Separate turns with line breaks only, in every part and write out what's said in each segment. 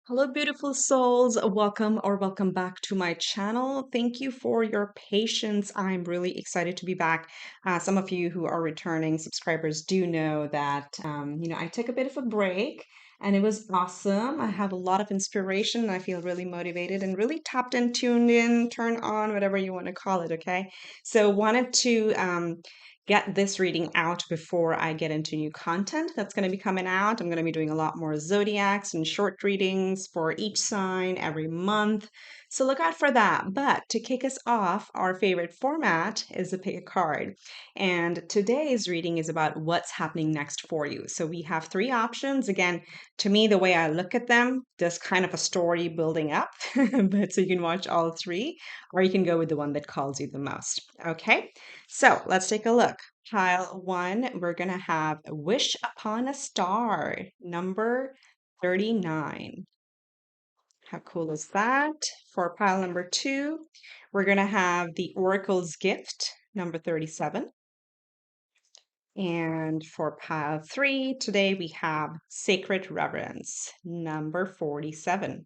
Hello, beautiful souls. Welcome or welcome back to my channel. Thank you for your patience. I'm really excited to be back. Some of you who are returning subscribers do know that, I took a bit of a break and it was awesome. I have a lot of inspiration and I feel really motivated and really tapped in, tuned in, turned on, whatever you want to call it. Okay. So wanted to, get this reading out before I get into new content that's going to be coming out. I'm going to be doing a lot more zodiacs and short readings for each sign every month. So look out for that. But to kick us off, our favorite format is to pick a card. And today's reading is about what's happening next for you. So we have three options. Again, to me, the way I look at them, there's kind of a story building up, but so you can watch all three, or you can go with the one that calls you the most. Okay. So let's take a look. Pile one, we're going to have Wish Upon a Star, number 39. How cool is that? For pile number two, we're going to have The Oracle's Gift, number 37. And for pile three, today we have Sacred Reverence, number 47.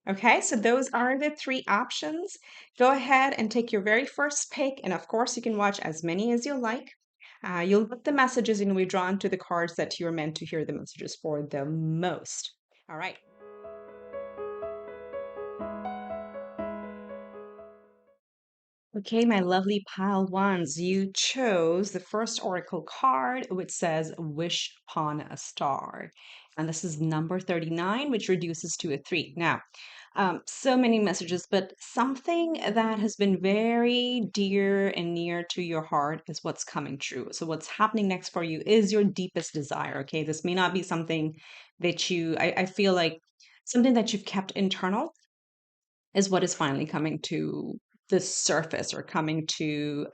Okay, so those are the three options. Go ahead and take your very first pick, and of course, you can watch as many as you like. You'll get the messages and we're drawn to the cards that you're meant to hear the messages for the most. All right. Okay, my lovely pile ones, you chose the first oracle card, which says Wish Upon a Star. And this is number 39, which reduces to a 3. Now, so many messages, but something that has been very dear and near to your heart is what's coming true. So, what's happening next for you is your deepest desire. Okay, this may not be something that I feel like something that you've kept internal is what is finally coming to the surface or coming to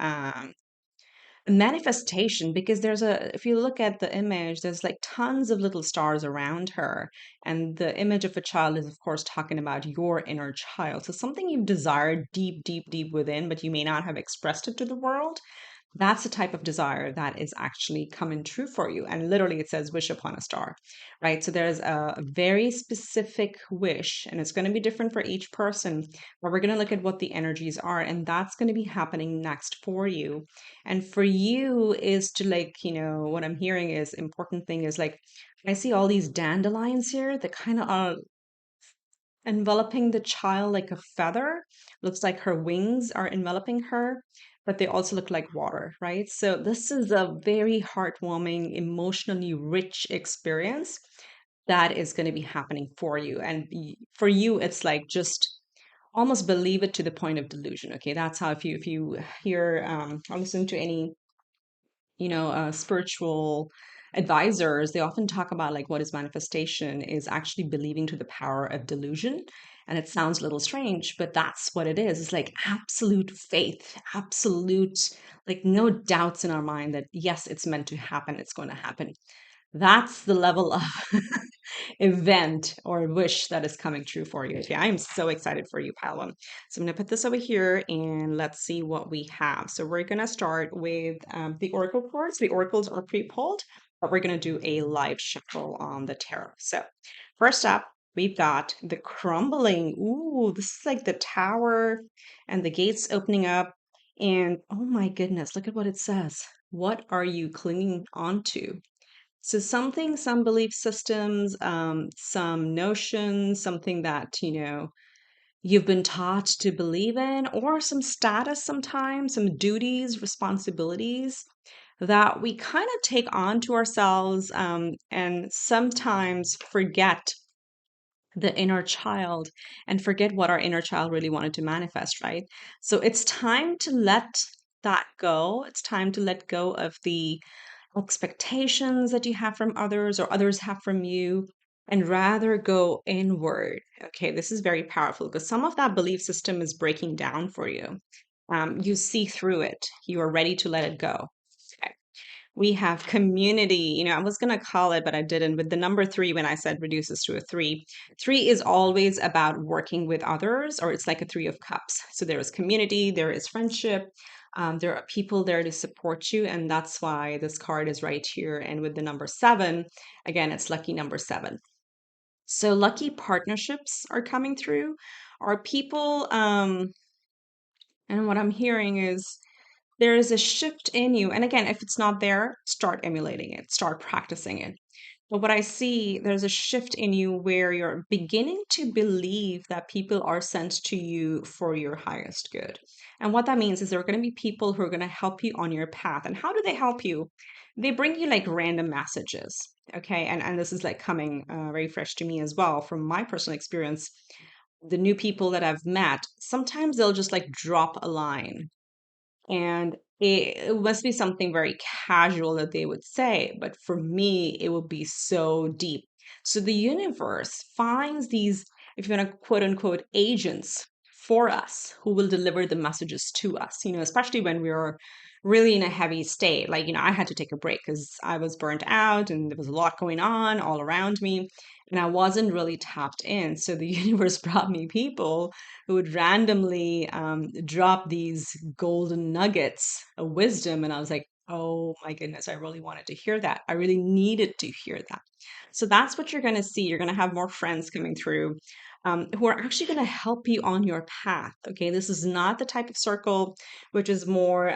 manifestation, because if you look at the image, there's like tons of little stars around her, and the image of a child is of course talking about your inner child. So something you've desired deep, deep, deep within, but you may not have expressed it to the world. That's the type of desire that is actually coming true for you. And literally, it says wish upon a star, right? So there's a very specific wish, and it's going to be different for each person. But we're going to look at what the energies are, and that's going to be happening next for you. And for you is to, like, what I'm hearing is important thing is like, I see all these dandelions here that kind of are enveloping the child like a feather. Looks like her wings are enveloping her, but they also look like water, right? So this is a very heartwarming, emotionally rich experience that is going to be happening for you. And for you, it's like just almost believe it to the point of delusion. Okay, that's how if you hear or listen to any spiritual advisors, they often talk about like what is manifestation is actually believing to the power of delusion. And it sounds a little strange, but that's what it is. It's like absolute faith, absolute, like no doubts in our mind that yes, it's meant to happen, it's going to happen. That's the level of event or wish that is coming true for you. Okay, I am so excited for you, Palom. So I'm going to put this over here and let's see what we have. So we're going to start with the oracle cards. The oracles are pre-pulled, but we're going to do a live shuffle on the tarot. So first up, we've got the crumbling. Ooh, this is like the tower and the gates opening up. And oh my goodness, look at what it says. What are you clinging onto? So something, some belief systems, some notions, something that, you've been taught to believe in, or some status sometimes, some duties, responsibilities that we kind of take on to ourselves, and sometimes forget the inner child and forget what our inner child really wanted to manifest, right? So it's time to let that go. It's time to let go of the expectations that you have from others or others have from you, and rather go inward. Okay, this is very powerful because some of that belief system is breaking down for you. You see through it, you are ready to let it go. Okay. We have community. I was going to call it, but I didn't. With the number three, when I said reduces to a three, three is always about working with others, or it's like a three of cups. So there is community, there is friendship, there are people there to support you. And that's why this card is right here. And with the number seven, again, it's lucky number seven. So lucky partnerships are coming through. Are people, and what I'm hearing is there is a shift in you. And again, if it's not there, start emulating it, start practicing it. But what I see, there's a shift in you where you're beginning to believe that people are sent to you for your highest good. And what that means is there are going to be people who are going to help you on your path. And how do they help you? They bring you like random messages. Okay. And this is like coming very fresh to me as well from my personal experience. The new people that I've met, sometimes they'll just like drop a line and it must be something very casual that they would say, but for me, it would be so deep. So the universe finds these, if you want to quote unquote, agents for us who will deliver the messages to us, especially when we're really in a heavy state. Like, I had to take a break because I was burnt out and there was a lot going on all around me and I wasn't really tapped in. So the universe brought me people who would randomly drop these golden nuggets of wisdom. And I was like, oh my goodness, I really wanted to hear that. I really needed to hear that. So that's what you're going to see. You're going to have more friends coming through who are actually going to help you on your path. Okay. This is not the type of circle which is more,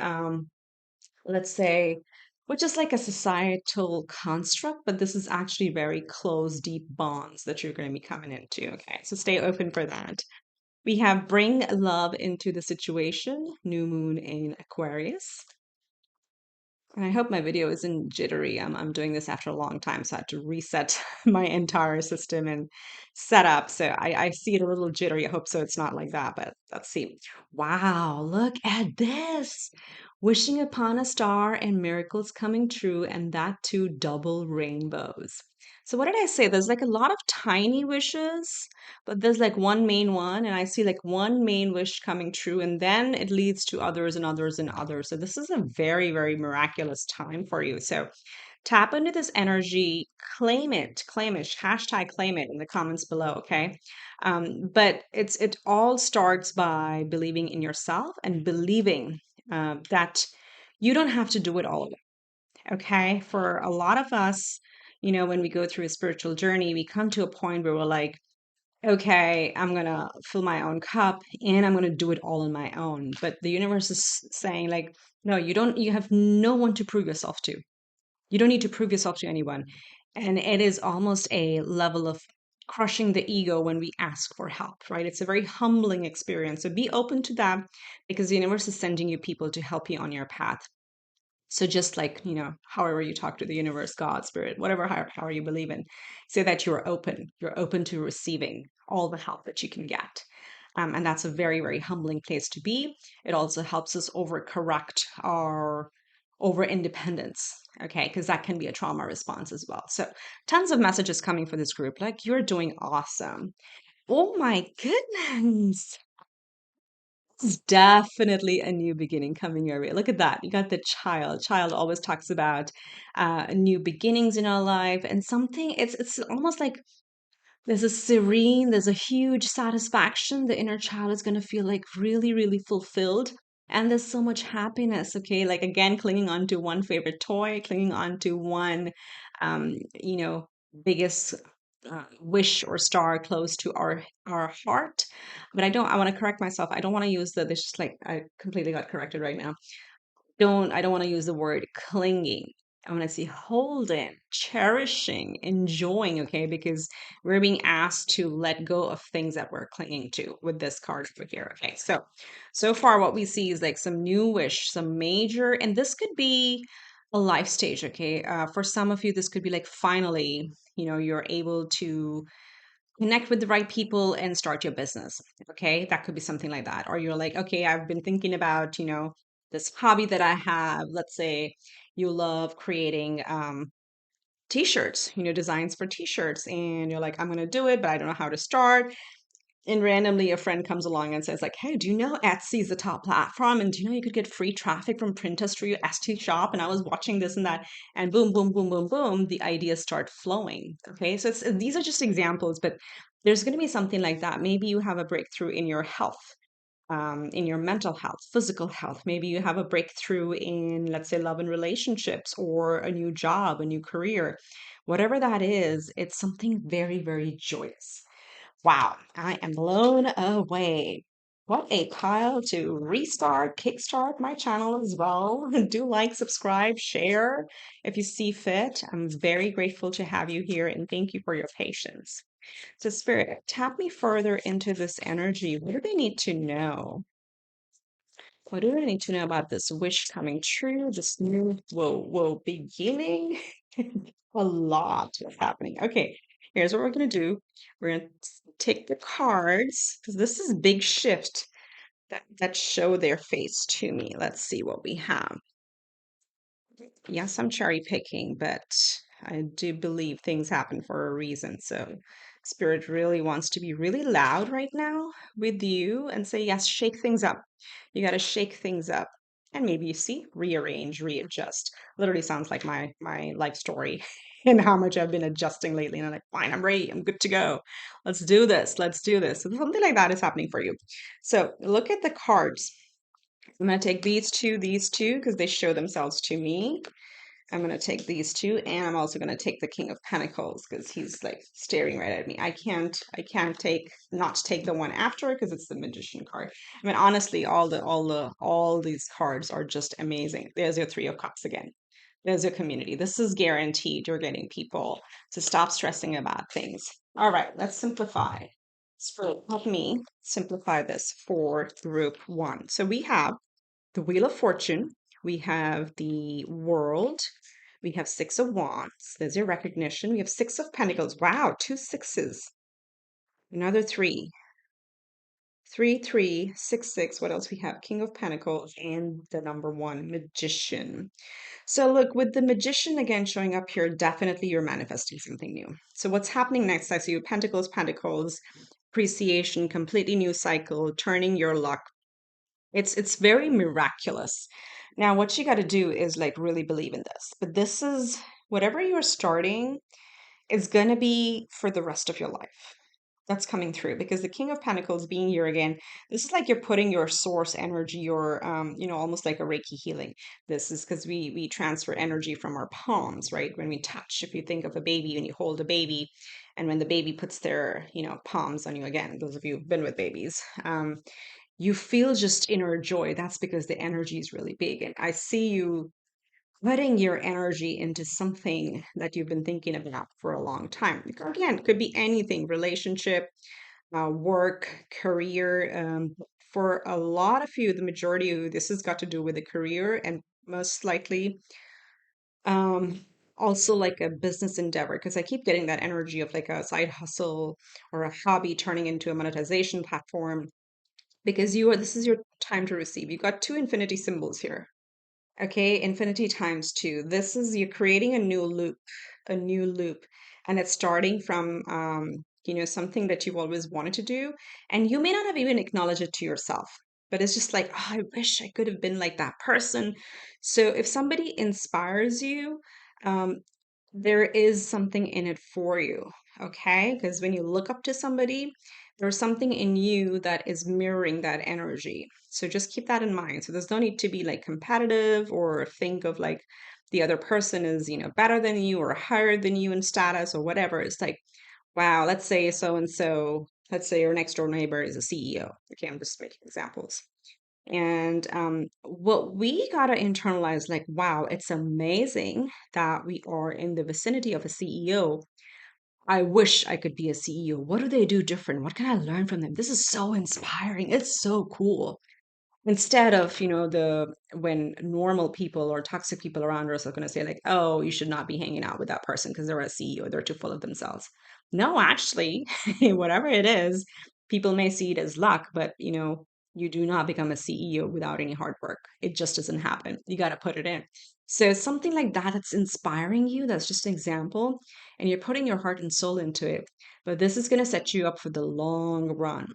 let's say, which is like a societal construct, but this is actually very close, deep bonds that you're going to be coming into. Okay. So stay open for that. We have bring love into the situation, new moon in Aquarius. And I hope my video isn't jittery. I'm doing this after a long time, so I had to reset my entire system and setup. So I see it a little jittery. I hope so it's not like that, but let's see. Wow, look at this. Wishing upon a star and miracles coming true, and that too double rainbows. So what did I say? There's like a lot of tiny wishes, but there's like one main one, and I see like one main wish coming true, and then it leads to others and others and others. So this is a very, very miraculous time for you. So tap into this energy, claim it, hashtag claim it in the comments below, okay? But it all starts by believing in yourself and believing that you don't have to do it all alone, okay? For a lot of us, when we go through a spiritual journey, we come to a point where we're like, okay, I'm going to fill my own cup and I'm going to do it all on my own. But the universe is saying, like, no, you have no one to prove yourself to. You don't need to prove yourself to anyone. And it is almost a level of crushing the ego when we ask for help, right? It's a very humbling experience. So be open to that because the universe is sending you people to help you on your path. So just like, however you talk to the universe, God, spirit, whatever, however you believe in, say that you're open to receiving all the help that you can get. And that's a very, very humbling place to be. It also helps us overcorrect our over independence. Okay, because that can be a trauma response as well. So tons of messages coming for this group. Like, you're doing awesome. Oh my goodness. It's definitely a new beginning coming your way. Look at that. You got the child. Child always talks about new beginnings in our life and something. It's almost like there's a huge satisfaction. The inner child is going to feel like really, really fulfilled. And there's so much happiness. Okay. Like, again, clinging on to one favorite toy, clinging on to one, um, you know, biggest wish or star close to our heart. But I want to correct myself. I don't want to use this just like I completely got corrected right now. I don't want to use the word clinging. I want to see holding, cherishing, enjoying, okay? Because we're being asked to let go of things that we're clinging to with this card over here. Okay. So far what we see is like some new wish, some major, and this could be a life stage, okay? For some of you, this could be like finally, you're able to connect with the right people and start your business. Okay. That could be something like that. Or you're like, okay, I've been thinking about, this hobby that I have. Let's say you love creating t-shirts, designs for t-shirts. And you're like, I'm going to do it, but I don't know how to start. And randomly a friend comes along and says like, hey, do you know Etsy is the top platform? And do you know you could get free traffic from printers through your Etsy shop? And I was watching this and that, and boom, boom, boom, boom, boom, the ideas start flowing. Okay. So these are just examples, but there's going to be something like that. Maybe you have a breakthrough in your health. in your mental health, physical health. Maybe you have a breakthrough in, let's say, love and relationships or a new job, a new career. Whatever that is, it's something very, very joyous. Wow, I am blown away. What a pile to restart, kickstart my channel as well. Do like, subscribe, share if you see fit. I'm very grateful to have you here and thank you for your patience. So, Spirit, tap me further into this energy. What do they need to know? What do I need to know about this wish coming true? This new beginning? A lot is happening. Okay, here's what we're gonna do. We're gonna take the cards because this is big shift that show their face to me. Let's see what we have. Yes, I'm cherry picking, but I do believe things happen for a reason. So, Spirit really wants to be really loud right now with you and say, yes, shake things up. You got to shake things up. And maybe you see, rearrange, readjust. Literally sounds like my life story and how much I've been adjusting lately. And I'm like, fine, I'm ready. I'm good to go. Let's do this. Let's do this. So something like that is happening for you. So look at the cards. I'm going to take these two, because they show themselves to me. I'm going to take these two, and I'm also going to take the King of Pentacles because he's like staring right at me. I can't not take the one after because it's the Magician card. I mean, honestly, all these cards are just amazing. There's your Three of Cups again. There's your community. This is guaranteed. You're getting people to stop stressing about things. All right, let's simplify. Spirit, help me simplify this for group one. So we have the Wheel of Fortune, we have the World, we have Six of Wands. There's your recognition. We have Six of Pentacles. Wow, two sixes. Another three. Three, three, six, six. What else we have? King of Pentacles and the number one, Magician. So look, with the Magician again showing up here, definitely you're manifesting something new. So what's happening next? I see you Pentacles, Pentacles, appreciation, completely new cycle, turning your luck. It's very miraculous. Now, what you got to do is like really believe in this. But this is whatever you're starting is going to be for the rest of your life. That's coming through because the King of Pentacles being here again, this is like you're putting your source energy, your almost like a Reiki healing. This is because we transfer energy from our palms, right? When we touch, if you think of a baby and you hold a baby, and when the baby puts their palms on you again, those of you who've been with babies, you feel just inner joy. That's because the energy is really big. And I see you putting your energy into something that you've been thinking about for a long time. Again, it could be anything, relationship, work, career. For a lot of you, the majority of you, this has got to do with a career and most likely um, also like a business endeavor, because I keep getting that energy of like a side hustle or a hobby turning into a monetization platform because this is your time to receive. You got two infinity symbols here. Okay, infinity times two. This is you're creating a new loop, and it's starting from something that you've always wanted to do, and you may not have even acknowledged it to yourself, but it's just like, oh, I wish I could have been like that person. So if somebody inspires you, um, there is something in it for you, okay? Because when you look up to somebody, there's something in you that is mirroring that energy. So just keep that in mind. So there's no need to be like competitive or think of like the other person is, better than you or higher than you in status or whatever. It's like, wow, let's say so and so, let's say your next door neighbor is a CEO. Okay, I'm just making examples. And what we got to internalize, like, wow, it's amazing that we are in the vicinity of a CEO. I wish I could be a CEO. What do they do different? What can I learn from them? This is so inspiring. It's so cool. Instead of, the when normal people or toxic people around us are going to say, like, oh, you should not be hanging out with that person because they're a CEO, they're too full of themselves. No, actually, whatever it is, people may see it as luck, but you do not become a CEO without any hard work. It just doesn't happen. You got to put it in. So something like that that's inspiring you, that's just an example, and you're putting your heart and soul into it. But this is going to set you up for the long run.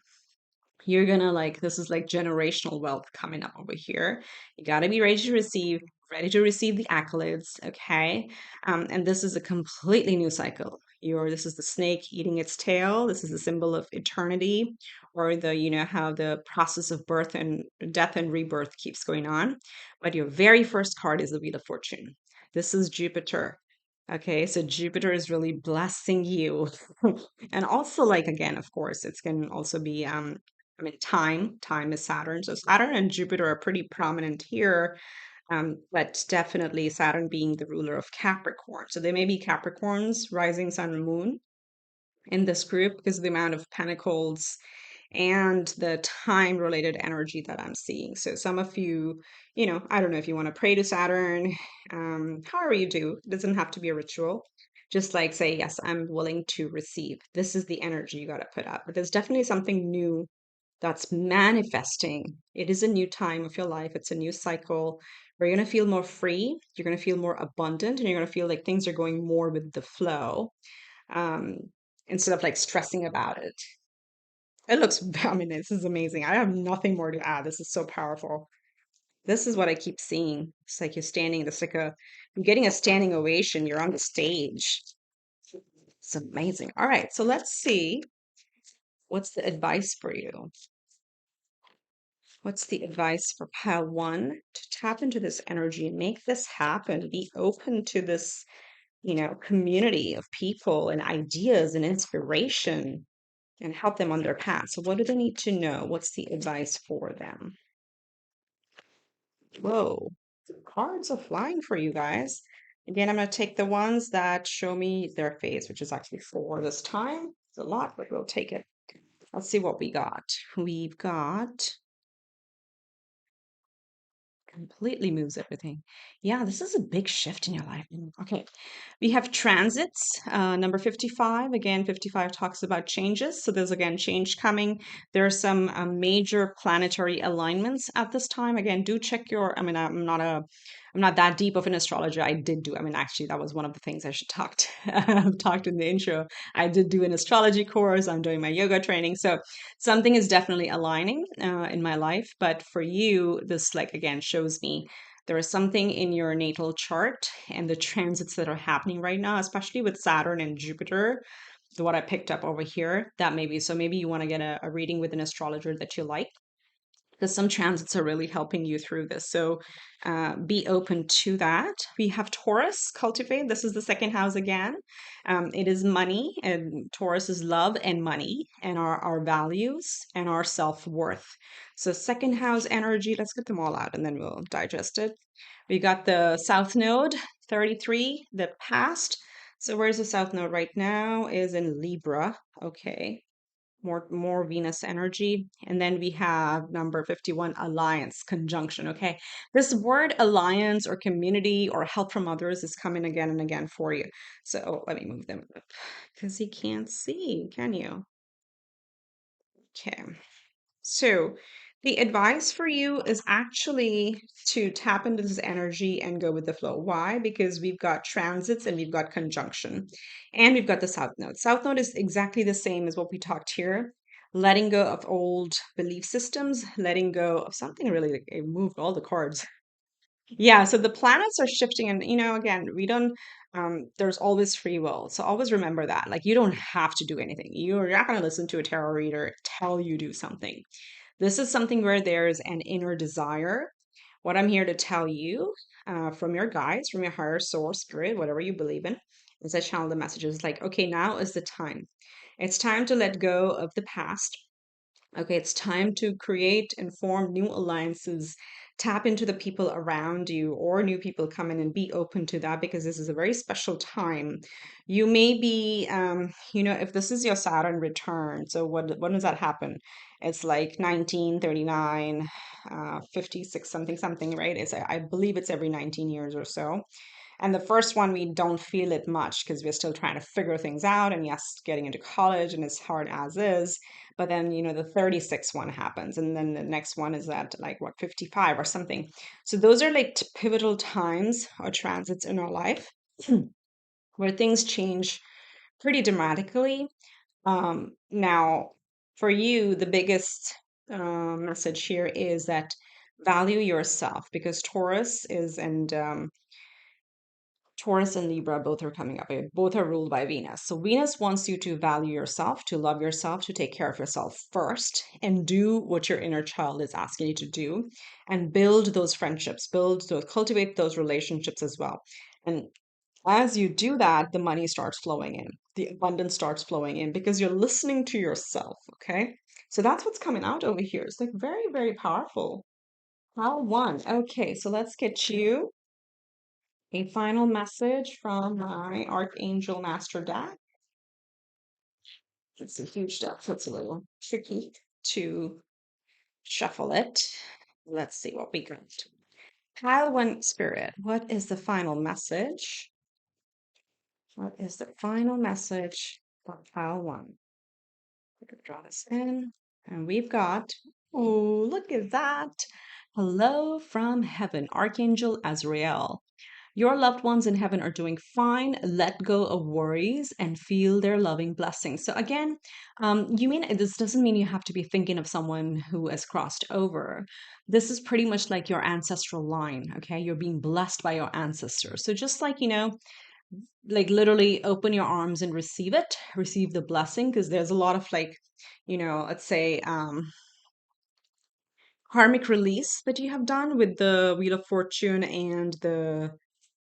You're gonna like this is like generational wealth coming up over here. You got to be ready to receive the accolades, okay? And this is a completely new cycle. This is the snake eating its tail. This is the symbol of eternity, or how the process of birth and death and rebirth keeps going on. But your very first card is the Wheel of Fortune. This is Jupiter. Okay, so Jupiter is really blessing you. And also, like, again, of course, it's going to also be I mean, time is Saturn. So Saturn and Jupiter are pretty prominent here, but definitely Saturn being the ruler of Capricorn. So there may be Capricorns, rising sun and moon in this group because of the amount of pentacles and the time related energy that I'm seeing. So some of you, I don't know if you want to pray to Saturn, however you do, it doesn't have to be a ritual. Just like say, yes, I'm willing to receive. This is the energy you got to put up. But there's definitely something new that's manifesting. It is a new time of your life. It's a new cycle where you're going to feel more free. You're going to feel more abundant, and you're going to feel like things are going more with the flow, um, instead of like stressing about it. It looks, I mean, this is amazing. I have nothing more to add. This is so powerful. This is what I keep seeing. It's like you're standing, you're getting a standing ovation. You're on the stage. It's amazing. All right. So let's see. What's the advice for you? What's the advice for pile one to tap into this energy and make this happen? Be open to this, community of people and ideas and inspiration and help them on their path. So, what do they need to know? What's the advice for them? Whoa, cards are flying for you guys. Again, I'm going to take the ones that show me their face, which is actually four this time. It's a lot, but we'll take it. Let's see what we got. We've got completely moves everything. Yeah, this is a big shift in your life. Okay. We have transits, number 55. Again, 55 talks about changes. So there's again change coming. There are some major planetary alignments at this time. Again, do check I mean, I'm not that deep of an astrologer. I mean, actually, that was one of the things I should talked in the intro. I did do an astrology course. I'm doing my yoga training. So something is definitely aligning in my life. But for you, this, like, again, shows me there is something in your natal chart and the transits that are happening right now, especially with Saturn and Jupiter, what I picked up over here, that maybe, so maybe you want to get a reading with an astrologer that you like, because some transits are really helping you through this. So be open to that. We have Taurus, cultivate. This is the second house again. It is money, and Taurus is love and money and our values and our self-worth. So second house energy, let's get them all out and then we'll digest it. We got the South Node, 33, the past. So where's the South Node right now? Is in Libra. Okay, more Venus energy. And then we have number 51, alliance, conjunction. Okay. This word alliance or community or help from others is coming again and again for you. So let me move them up because you can't see, can you? Okay. So the advice for you is actually to tap into this energy and go with the flow. Why? Because we've got transits and we've got conjunction and we've got the South Node. South Node is exactly the same as what we talked here. Letting go of old belief systems, letting go of something really, like, it moved all the cards. Yeah, so the planets are shifting, and again, we don't. There's always free will, so always remember that. Like, you don't have to do anything. You're not going to listen to a tarot reader tell you do something. This is something where there's an inner desire. What I'm here to tell you, from your guides, from your higher source, spirit, whatever you believe in, is I channel the messages like, okay, now is the time. It's time to let go of the past. Okay, it's time to create and form new alliances, tap into the people around you or new people come in, and be open to that because this is a very special time. You may be, if this is your Saturn return, so when does that happen? It's like 1939, 56, something, something, right? I believe it's every 19 years or so. And the first one, we don't feel it much because we're still trying to figure things out. And yes, getting into college and it's hard as is. But then, the 36 one happens. And then the next one is at like, what, 55 or something. So those are like pivotal times or transits in our life where things change pretty dramatically. Now, for you, the biggest message here is that value yourself because Taurus is, and Taurus and Libra both are coming up. Both are ruled by Venus. So Venus wants you to value yourself, to love yourself, to take care of yourself first, and do what your inner child is asking you to do, and build those friendships, cultivate those relationships as well. And as you do that, the money starts flowing in, the abundance starts flowing in because you're listening to yourself. Okay. So that's what's coming out over here. It's like very, very powerful. Pile one. Okay. So let's get you a final message from my Archangel Master deck. It's a huge deck, so it's a little tricky to shuffle it. Let's see what we got. Pile one spirit. What is the final message? What is the final message for pile one? We're going to draw this in. And we've got, oh, look at that. Hello from heaven, Archangel Azrael. Your loved ones in heaven are doing fine. Let go of worries and feel their loving blessings. So again, this doesn't mean you have to be thinking of someone who has crossed over. This is pretty much like your ancestral line. Okay, you're being blessed by your ancestors. So just like like literally open your arms and receive it, receive the blessing, because there's a lot of like, let's say karmic release that you have done with the Wheel of Fortune and the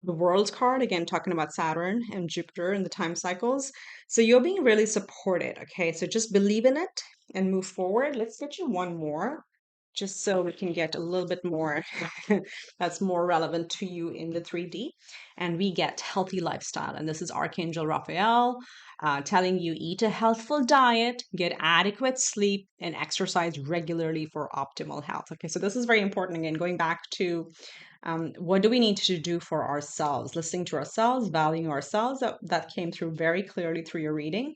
World card, again talking about Saturn and Jupiter and the time cycles. So you're being really supported, okay? So just believe in it and move forward. Let's get you one more just so we can get a little bit more that's more relevant to you in the 3D. And we get healthy lifestyle. And this is Archangel Raphael telling you eat a healthful diet, get adequate sleep, and exercise regularly for optimal health. Okay, so this is very important. Again, going back to what do we need to do for ourselves, listening to ourselves, valuing ourselves. That came through very clearly through your reading.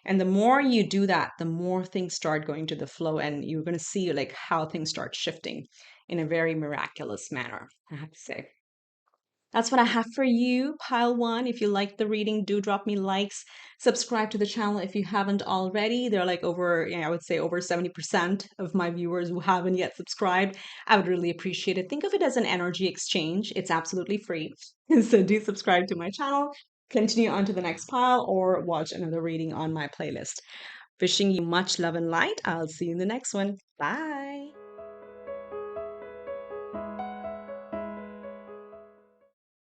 And the more you do that, the more things start going to the flow, and you're going to see like how things start shifting in a very miraculous manner, I have to say. That's what I have for you, pile one. If you liked the reading, do drop me likes. Subscribe to the channel if you haven't already. They're like over, I would say over 70% of my viewers who haven't yet subscribed. I would really appreciate it. Think of it as an energy exchange. It's absolutely free. So do subscribe to my channel, continue on to the next pile, or watch another reading on my playlist. Wishing you much love and light. I'll see you in the next one. Bye.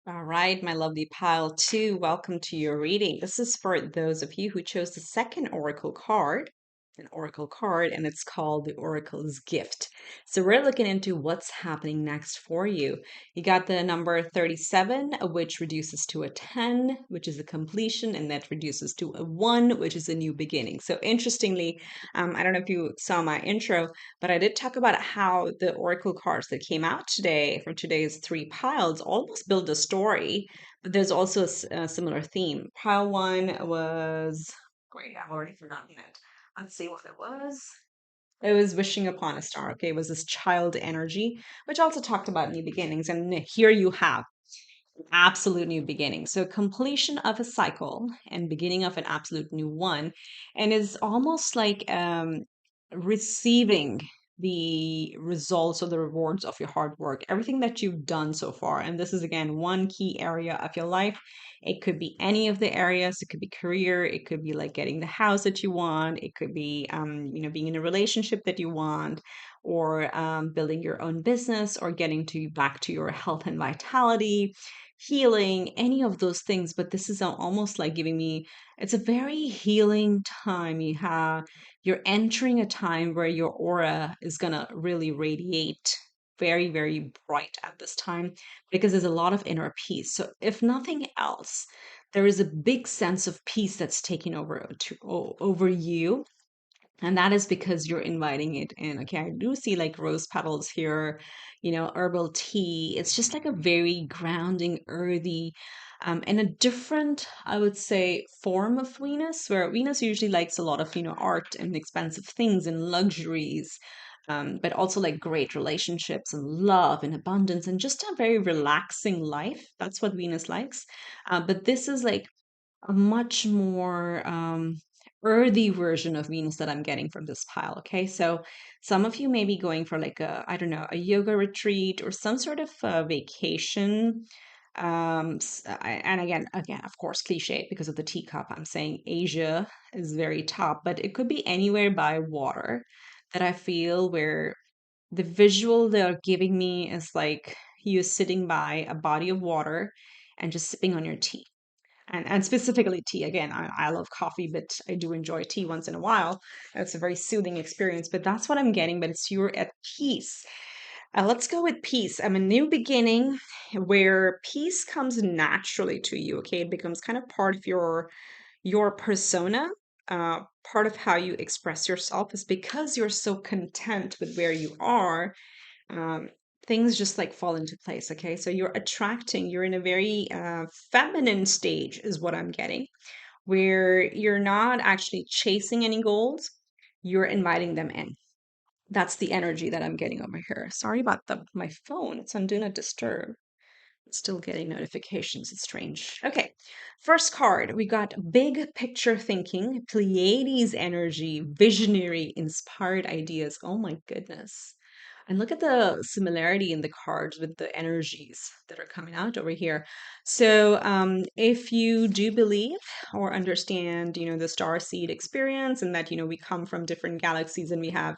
All right, my lovely pile two, welcome to your reading. This is for those of you who chose the second oracle card, and it's called the Oracle's Gift. So we're looking into what's happening next for you. You got the number 37, which reduces to a 10, which is a completion, and that reduces to a 1, which is a new beginning. So interestingly, I don't know if you saw my intro, but I did talk about how the oracle cards that came out today from today's three piles almost build a story, but there's also a similar theme. Pile one was great. I've already forgotten it. Let's see what it was. It was wishing upon a star. Okay, it was this child energy, which also talked about new beginnings. And here you have absolute new beginning. So completion of a cycle and beginning of an absolute new one, and is almost like receiving the results or the rewards of your hard work, everything that you've done so far. And this is again one key area of your life. It could be any of the areas. It could be career. It could be like getting the house that you want. It could be, being in a relationship that you want, or building your own business, or getting to back to your health and vitality, healing, any of those things. But this is almost like giving me, it's a very healing time. You're entering a time where your aura is going to really radiate very, very bright at this time, because there's a lot of inner peace. So if nothing else, there is a big sense of peace that's taking over you, and that is because you're inviting it in. Okay, I do see like rose petals here, herbal tea. It's just like a very grounding, earthy, and a different, I would say, form of Venus, where Venus usually likes a lot of, art and expensive things and luxuries, but also like great relationships and love and abundance and just a very relaxing life. That's what Venus likes. But this is like a much more earthy version of Venus that I'm getting from this pile. Okay, so some of you may be going for like I don't know, a yoga retreat or some sort of vacation, And again, of course, cliche because of the teacup. I'm saying Asia is very top, but it could be anywhere by water that I feel where the visual they're giving me is like you sitting by a body of water and just sipping on your tea. And specifically tea. Again, I love coffee, but I do enjoy tea once in a while. It's a very soothing experience, but that's what I'm getting. But it's you're at peace. Let's go with peace. I'm a new beginning where peace comes naturally to you. Okay, it becomes kind of part of your persona. Part of how you express yourself is because you're so content with where you are. Um, Things just like fall into place. Okay, so you're attracting. You're in a very feminine stage, is what I'm getting, where you're not actually chasing any goals. You're inviting them in. That's the energy that I'm getting over here. Sorry about the my phone. It's on Do Not Disturb. Still getting notifications. It's strange. Okay. First card, we got big picture thinking, Pleiades energy, visionary, inspired ideas. Oh my goodness. And look at the similarity in the cards with the energies that are coming out over here. So, if you do believe or understand, the star seed experience and that, we come from different galaxies and we have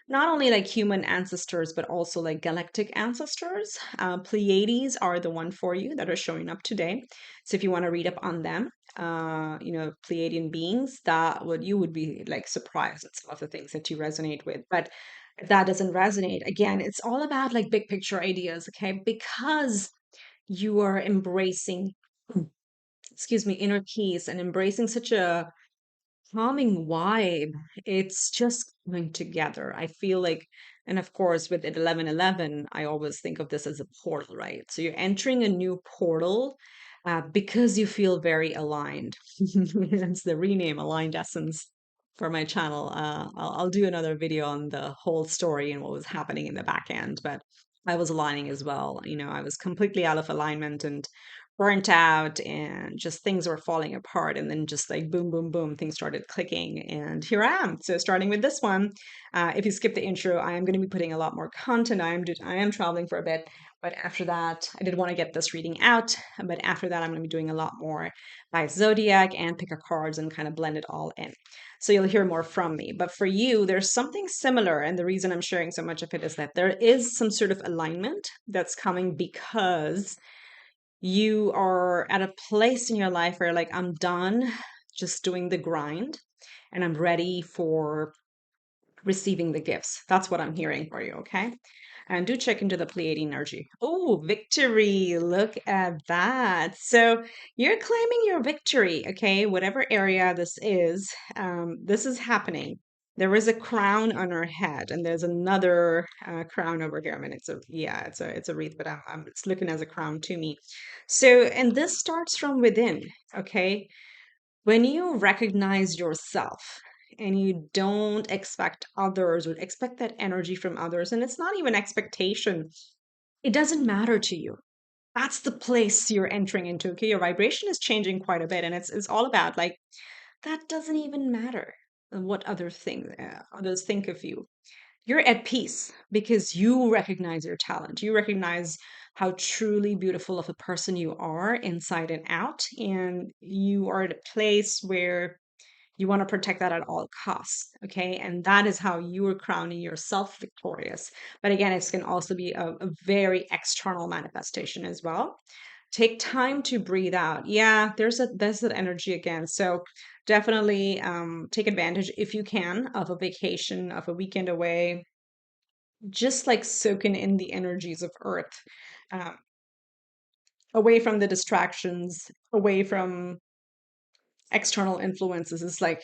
not only like human ancestors, but also like galactic ancestors. Pleiades are the one for you that are showing up today. So if you want to read up on them, Pleiadian beings, you would be like surprised at some of the things that you resonate with. But if that doesn't resonate, again, it's all about like big picture ideas, okay? Because you are embracing, excuse me, inner peace and embracing such a calming vibe. It's just coming together. I feel like, and of course, with it 1111, I always think of this as a portal, right? So you're entering a new portal because you feel very aligned. It's the rename Aligned Essence for my channel. I'll do another video on the whole story and what was happening in the back end, but I was aligning as well. I was completely out of alignment and burnt out and just things were falling apart, and then just like boom boom boom things started clicking, and here I am. So starting with this one, if you skip the intro, I am going to be putting a lot more content. I am traveling for a bit, but after that I did want to get this reading out, but after that I'm going to be doing a lot more by zodiac and pick a cards and kind of blend it all in, so you'll hear more from me. But for you, there's something similar, and the reason I'm sharing so much of it is that there is some sort of alignment that's coming because you are at a place in your life where like I'm done just doing the grind and I'm ready for receiving the gifts. That's what I'm hearing for you, okay? And do check into the Pleiadian energy. Oh, victory. Look at that. So you're claiming your victory, okay? Whatever area this is happening. There is a crown on her head, and there's another crown over here. I mean, it's a wreath, but it's looking as a crown to me. So, and this starts from within, okay? When you recognize yourself and you don't expect others or expect that energy from others, and it's not even expectation, it doesn't matter to you. That's the place you're entering into. Okay, your vibration is changing quite a bit, and it's all about like that doesn't even matter what others think of you. You're at peace because you recognize your talent. You recognize how truly beautiful of a person you are inside and out, and you are at a place where you want to protect that at all costs. Okay. And that is how you are crowning yourself victorious. But again, it can also be a very external manifestation as well. Take time to breathe out. Yeah, there's that energy again. So definitely take advantage if you can of a vacation, of a weekend away, just like soaking in the energies of Earth, uh, away from the distractions, away from external influences. It's like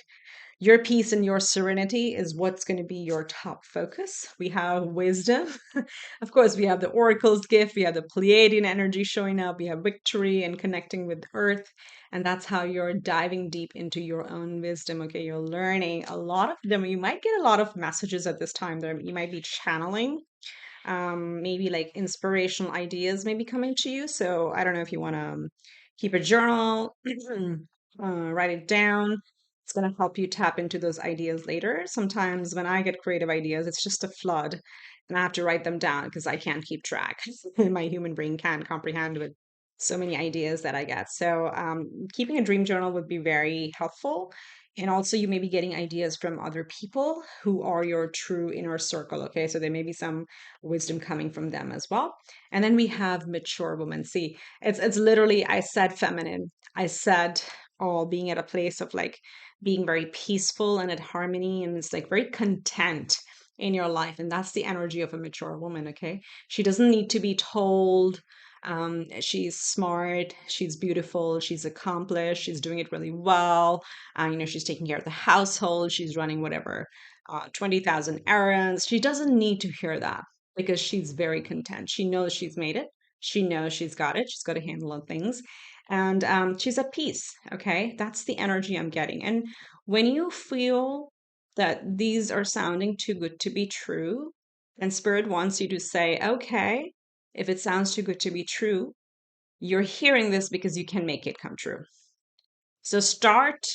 your peace and your serenity is what's going to be your top focus. We have wisdom. Of course, we have the oracle's gift. We have the Pleiadian energy showing up. We have victory and connecting with Earth. And that's how you're diving deep into your own wisdom. Okay, you're learning a lot of them. You might get a lot of messages at this time there. You might be channeling maybe like inspirational ideas maybe coming to you. So I don't know if you want to keep a journal, write it down. It's going to help you tap into those ideas later. Sometimes when I get creative ideas, it's just a flood and I have to write them down because I can't keep track. My human brain can't comprehend with So many ideas that I get. So, keeping a dream journal would be very helpful. And also, you may be getting ideas from other people who are your true inner circle. Okay. So, there may be some wisdom coming from them as well. And then we have mature women. See, it's literally, I said feminine. I said, oh, being at a place of like being very peaceful and at harmony. And it's like very content in your life. And that's the energy of a mature woman. Okay. She doesn't need to be told she's smart, she's beautiful, she's accomplished, she's doing it really well. She's taking care of the household, she's running whatever, 20,000 errands. She doesn't need to hear that because she's very content. She knows she's made it. She knows she's got it. She's got a handle on things. And she's at peace. Okay. That's the energy I'm getting. And when you feel that these are sounding too good to be true, and Spirit wants you to say, okay, if it sounds too good to be true, you're hearing this because you can make it come true. So start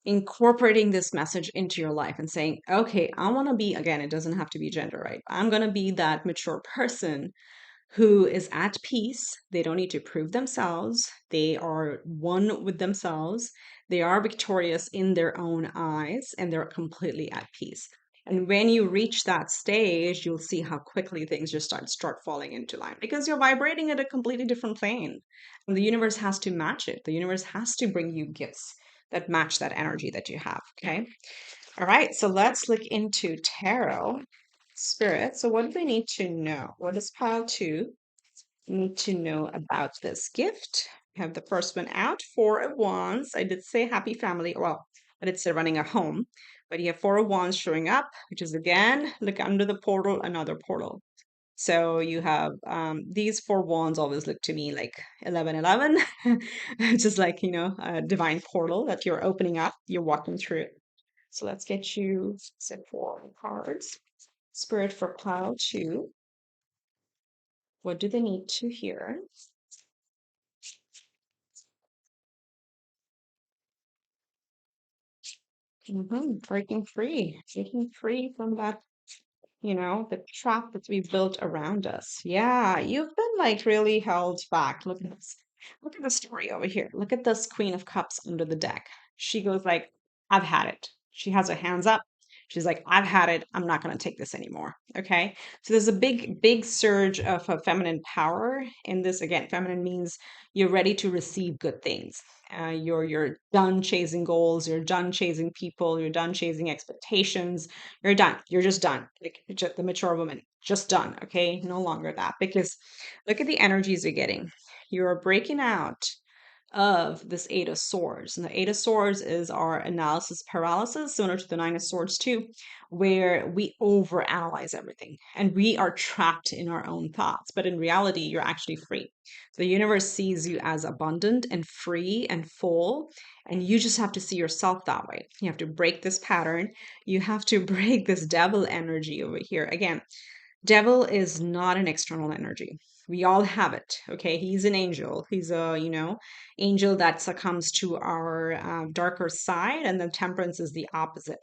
incorporating this message into your life and saying, okay, I want to be, again, it doesn't have to be gender, right? I'm going to be that mature person who is at peace. They don't need to prove themselves. They are one with themselves. They are victorious in their own eyes and they're completely at peace. And when you reach that stage, you'll see how quickly things just start falling into line because you're vibrating at a completely different plane. And the universe has to match it. The universe has to bring you gifts that match that energy that you have. Okay. All right. So let's look into tarot spirit. So what do they need to know? What does pile two need to know about this gift? We have the first one out, Four of Wands. I did say happy family. Well, I did say running a home, but you have Four of Wands showing up, which is again, look under the portal, another portal. So you have these four wands always look to me like 1111, just like, a divine portal that you're opening up, you're walking through it. So let's get you set four cards. Spirit for pile two. What do they need to hear? Breaking free from that, the trap that we built around us. Yeah, you've been like really held back. Look at this. Look at the story over here. Look at this Queen of Cups under the deck. She goes like, I've had it. She has her hands up. She's like, I've had it. I'm not going to take this anymore. Okay. So there's a big, big surge of feminine power in this. Again, feminine means you're ready to receive good things. You're done chasing goals. You're done chasing people. You're done chasing expectations. You're done. You're just done. Like the mature woman, just done. Okay, no longer that. Because look at the energies you're getting. You're breaking out of this Eight of Swords. And the Eight of Swords is our analysis paralysis, similar to the Nine of Swords too, where we overanalyze everything and we are trapped in our own thoughts. But in reality, you're actually free. The universe sees you as abundant and free and full, and you just have to see yourself that way. You have to break this pattern. You have to break this devil energy over here. Again, devil is not an external energy. We all have it. Okay. He's an angel. He's a, angel that succumbs to our darker side. And then temperance is the opposite,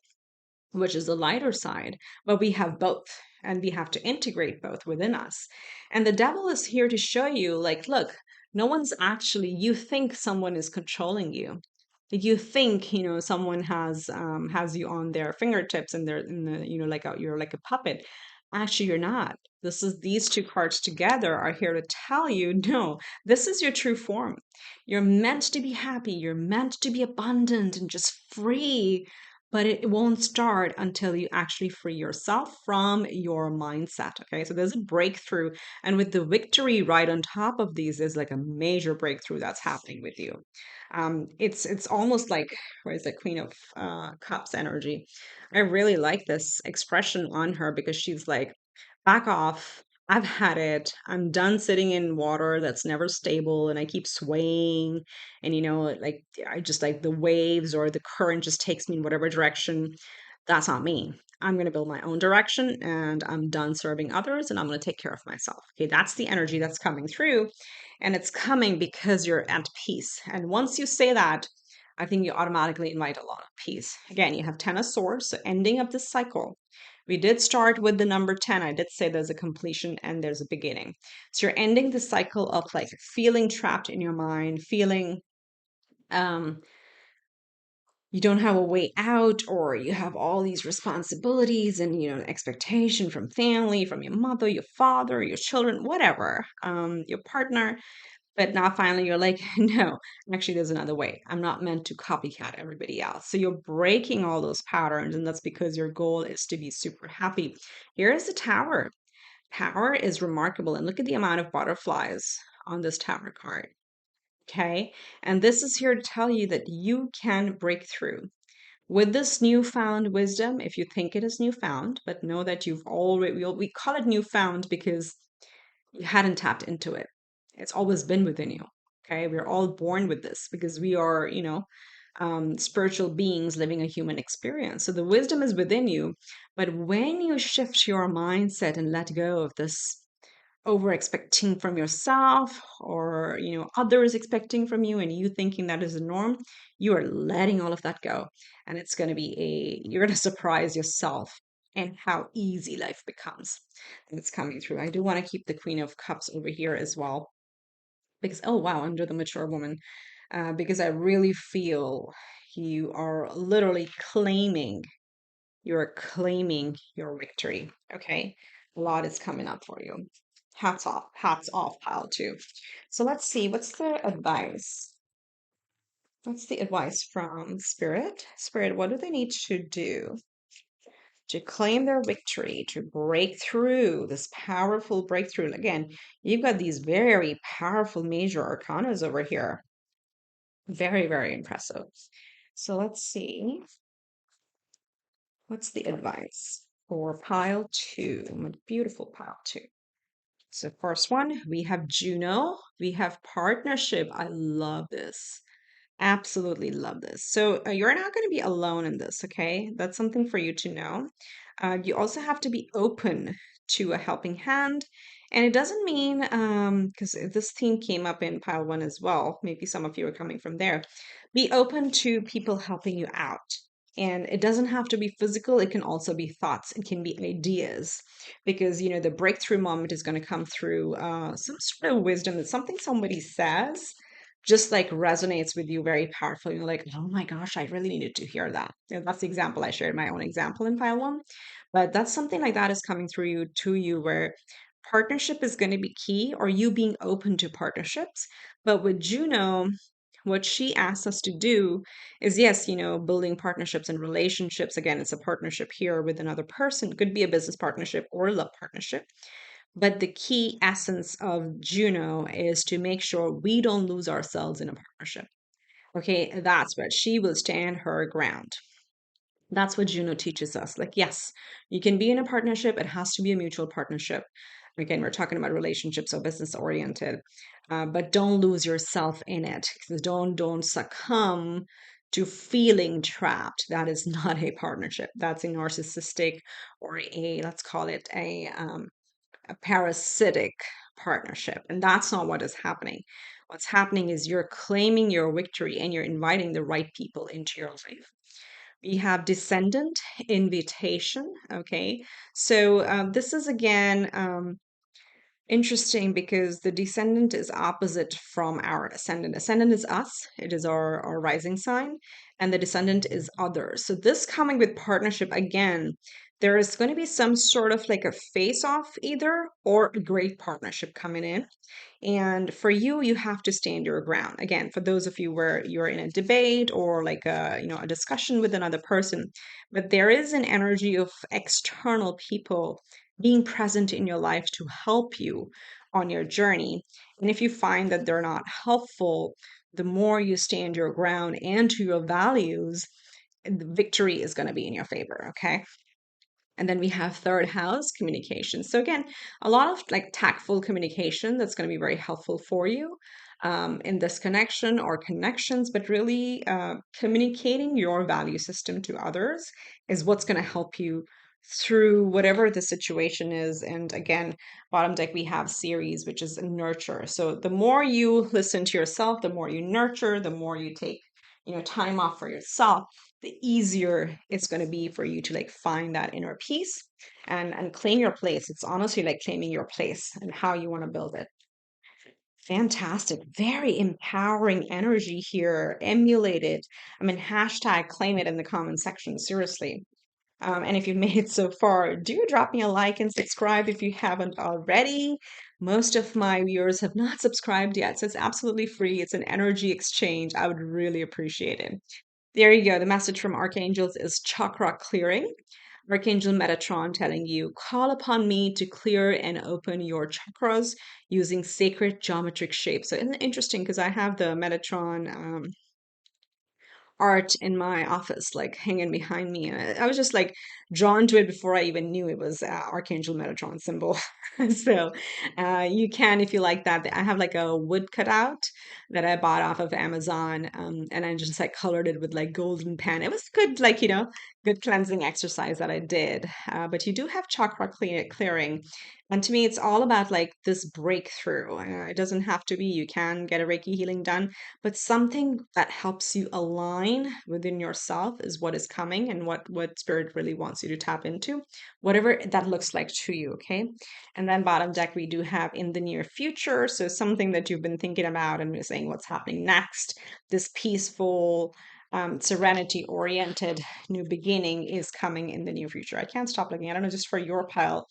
which is the lighter side. But we have both and we have to integrate both within us. And the devil is here to show you, like, look, no one's actually, you think someone is controlling you. You think, someone has you on their fingertips and they're in the, you're like a puppet. Actually, you're not. These two cards together are here to tell you, no, this is your true form. You're meant to be happy. You're meant to be abundant and just free, but it won't start until you actually free yourself from your mindset. Okay, so there's a breakthrough, and with the victory right on top of these, there's like a major breakthrough that's happening with you. It's almost like, where is the Queen of Cups energy? I really like this expression on her because she's like, back off. I've had it. I'm done sitting in water that's never stable and I keep swaying. And, like I just like the waves or the current just takes me in whatever direction. That's not me. I'm going to build my own direction and I'm done serving others and I'm going to take care of myself. Okay. That's the energy that's coming through. And it's coming because you're at peace. And once you say that, I think you automatically invite a lot of peace. Again, you have Ten of Swords, so ending of this cycle. We did start with the number 10. I did say there's a completion and there's a beginning. So you're ending the cycle of like feeling trapped in your mind, feeling um, you don't have a way out, or you have all these responsibilities and expectation from family, from your mother, your father, your children, whatever, your partner. But now finally you're like, no, actually there's another way. I'm not meant to copycat everybody else. So you're breaking all those patterns, and that's because your goal is to be super happy. Here is the tower. Tower is remarkable, and look at the amount of butterflies on this tower card. Okay, and this is here to tell you that you can break through with this newfound wisdom, if you think it is newfound, but know that you've already, we call it newfound because you hadn't tapped into it. It's always been within you. Okay. We're all born with this because we are, spiritual beings living a human experience. So the wisdom is within you. But when you shift your mindset and let go of this over expecting from yourself, or others expecting from you, and you thinking that is the norm, you are letting all of that go, and it's going to be you're going to surprise yourself and how easy life becomes. And it's coming through. I do want to keep the Queen of Cups over here as well, because oh wow, under the mature woman, because I really feel you are literally claiming, you're claiming your victory. Okay. A lot is coming up for you. Hats off, pile two. So let's see, what's the advice? What's the advice from Spirit? Spirit, what do they need to do to claim their victory, to break through this powerful breakthrough? Again, you've got these very powerful major arcanas over here. Very, very impressive. So let's see. What's the advice for pile two? My beautiful pile two. So first one, we have Juno. We have partnership. I love this. Absolutely love this. So you're not going to be alone in this, okay? That's something for you to know. You also have to be open to a helping hand. And it doesn't mean, because this theme came up in pile one as well, maybe some of you are coming from there. Be open to people helping you out. And it doesn't have to be physical, it can also be thoughts, it can be ideas. Because, the breakthrough moment is going to come through some sort of wisdom, that something somebody says just like resonates with you very powerfully. You're like, oh my gosh, I really needed to hear that. That's the example I shared, my own example in pile one. But that's something like that is coming through you to you, where partnership is going to be key, or you being open to partnerships. But with Juno, what she asks us to do is, yes, building partnerships and relationships. Again, it's a partnership here with another person, could be a business partnership or a love partnership. But the key essence of Juno is to make sure we don't lose ourselves in a partnership. Okay, that's what she will stand her ground. That's what Juno teaches us. Like, yes, you can be in a partnership, it has to be a mutual partnership. Again, we're talking about relationships or business oriented, but don't lose yourself in it. Don't succumb to feeling trapped. That is not a partnership. That's a narcissistic, or let's call it a parasitic partnership. And that's not what is happening. What's happening is you're claiming your victory and you're inviting the right people into your life. We have descendant invitation. Okay. So this is again interesting, because the descendant is opposite from our ascendant. Ascendant is us, it is our rising sign, and the descendant is others. So this coming with partnership, again, there is going to be some sort of like a face off either, or a great partnership coming in. And for you, you have to stand your ground. Again, for those of you where you're in a debate or like a discussion with another person, but there is an energy of external people being present in your life to help you on your journey. And if you find that they're not helpful, the more you stand your ground and to your values, the victory is going to be in your favor. Okay. And then we have third house communication. So again, a lot of like tactful communication that's going to be very helpful for you in this connection or connections, but really communicating your value system to others is what's going to help you through whatever the situation is. And again, bottom deck, we have series, which is nurture. So the more you listen to yourself, the more you nurture, the more you take, time off for yourself, the easier it's going to be for you to like find that inner peace and claim your place. It's honestly like claiming your place and how you want to build it. Fantastic. Very empowering energy here. Emulate it. I mean, hashtag claim it in the comment section. Seriously. And if you've made it so far, do drop me a like and subscribe if you haven't already. Most of my viewers have not subscribed yet, so it's absolutely free. It's an energy exchange. I would really appreciate it. There you go. The message from Archangels is chakra clearing. Archangel Metatron telling you, call upon me to clear and open your chakras using sacred geometric shapes. So isn't it interesting because I have the Metatron art in my office, like hanging behind me. And I was just like drawn to it before I even knew it was Archangel Metatron symbol. So you can, if you like that. I have like a wood cutout that I bought off of Amazon, and I just like colored it with like golden pen. It was good, like, good cleansing exercise that I did. But you do have chakra clearing. And to me, it's all about like this breakthrough. It doesn't have to be, you can get a Reiki healing done, but something that helps you align within yourself is what is coming and what spirit really wants you to tap into, whatever that looks like to you. Okay. And then bottom deck, we do have in the near future. So something that you've been thinking about and we're saying what's happening next, this peaceful, serenity oriented new beginning is coming in the near future. I can't stop looking. I don't know, just for your pile,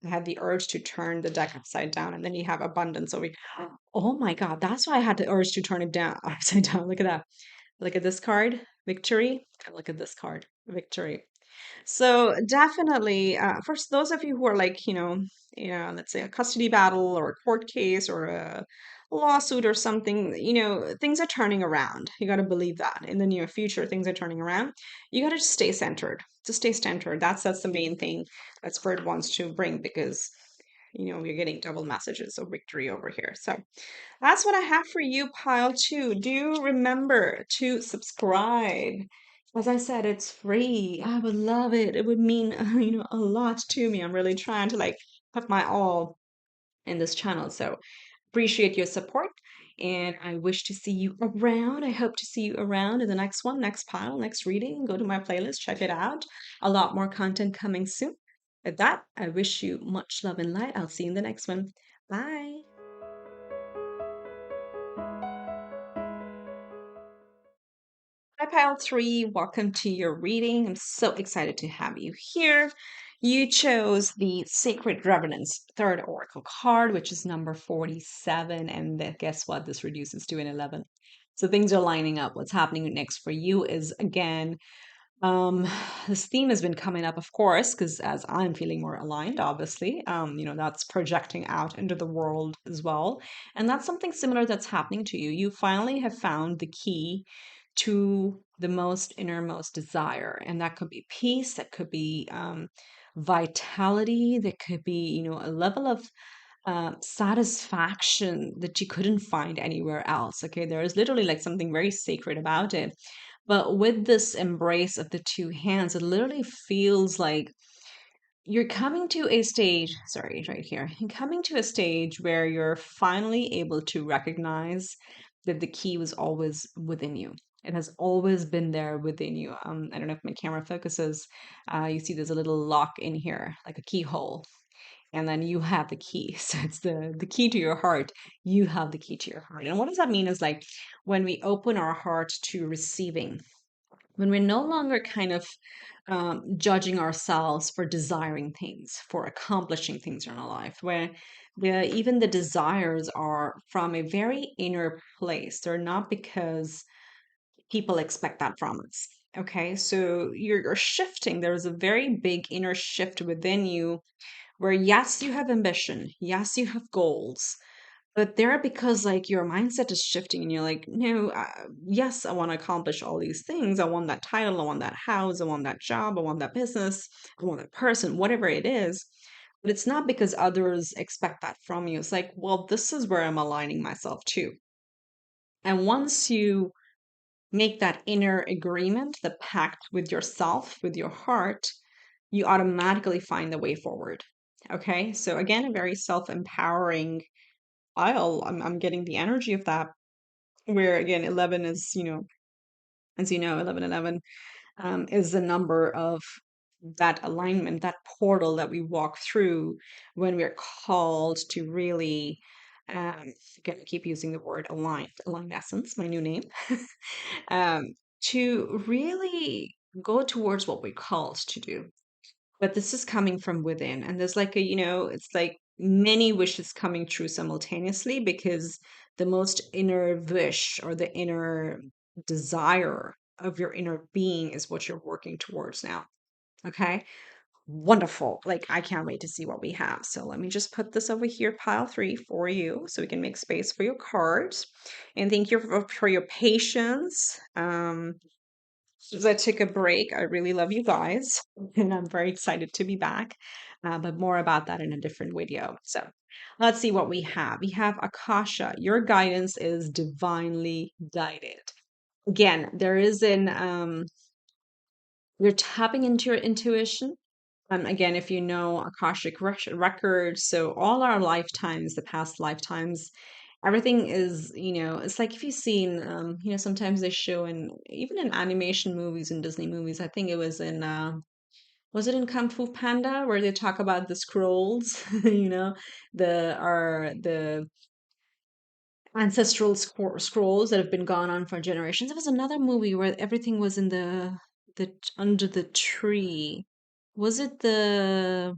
I had the urge to turn the deck upside down, and then you have abundance over. Oh my God, that's why I had the urge to turn it down upside down. Look at that. Look at this card, victory. And look at this card, victory. So definitely, for those of you who are like, let's say a custody battle or a court case or a lawsuit or something, things are turning around. You got to believe that in the near future, things are turning around. You got to stay centered. Just stay centered. That's the main thing that Spirit wants to bring because, we're getting double messages of victory over here. So that's what I have for you, pile two. Do remember to subscribe. As I said, it's free. I would love it. It would mean, a lot to me. I'm really trying to like put my all in this channel. So appreciate your support. And I wish to see you around. I hope to see you around in the next one, next pile, next reading. Go to my playlist, check it out. A lot more content coming soon. With that, I wish you much love and light. I'll see you in the next one. Bye. Hi, Pile 3. Welcome to your reading. I'm so excited to have you here. You chose the Sacred Revenant's third Oracle card, which is number 47. And guess what? This reduces to an 11. So things are lining up. What's happening next for you is, again, um, this theme has been coming up, of course, because as I'm feeling more aligned, obviously, that's projecting out into the world as well. And that's something similar that's happening to you. You finally have found the key to the most innermost desire. And that could be peace, that could be vitality, that could be, a level of satisfaction that you couldn't find anywhere else. Okay, there is literally like something very sacred about it. But with this embrace of the two hands, it literally feels like you're coming to a stage, sorry, right here, you're coming to a stage where you're finally able to recognize that the key was always within you. It has always been there within you. I don't know if my camera focuses. You see there's a little lock in here, like a keyhole, and then you have the key. So it's the key to your heart. You have the key to your heart. And what does that mean is like when we open our heart to receiving, when we're no longer kind of judging ourselves for desiring things, for accomplishing things in our life, where even the desires are from a very inner place. They're not because people expect that from us. Okay, so you're shifting. There's a very big inner shift within you where, yes, you have ambition, yes, you have goals, but they're because like your mindset is shifting and you're like, no, yes, I want to accomplish all these things. I want that title, I want that house, I want that job, I want that business, I want that person, whatever it is. But it's not because others expect that from you. It's like, well, this is where I'm aligning myself to. And once you make that inner agreement, the pact with yourself, with your heart, you automatically find the way forward. Okay, so again, a very self-empowering I'm getting the energy of that, where again 11 is, as you know, 11 11. is the number of that alignment, that portal that we walk through when we're called to really, again, I keep using the word aligned essence, my new name, um, to really go towards what we're called to do. But this is coming from within, and there's like a, it's like many wishes coming true simultaneously because the most inner wish or the inner desire of your inner being is what you're working towards now. Okay. Wonderful. Like, I can't wait to see what we have. So let me just put this over here, pile three for you, so we can make space for your cards. And thank you for your patience. As I took a break, I really love you guys, and I'm very excited to be back. But more about that in a different video. So let's see what we have. We have Akasha. Your guidance is divinely guided. Again, there is you're tapping into your intuition. Again, if you know Akashic records, so all our lifetimes, the past lifetimes, everything is, it's like if you've seen, sometimes they show in, even in animation movies and Disney movies, I think it was it in Kung Fu Panda, where they talk about the scrolls, the ancestral scrolls that have been gone on for generations. There was another movie where everything was in the under the tree. Was it the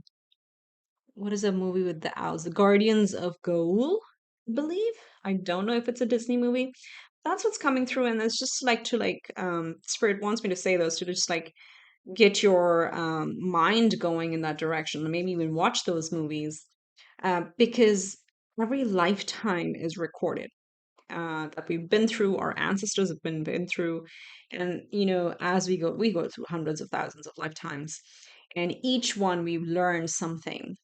what is a movie with the owls? The Guardians of Goal, I believe. I don't know if it's a Disney movie. That's what's coming through, and it's just like to like Spirit wants me to say those to just like get your mind going in that direction. Maybe even watch those movies because every lifetime is recorded that we've been through, our ancestors have been through, and as we go through hundreds of thousands of lifetimes, and each one we've learned something,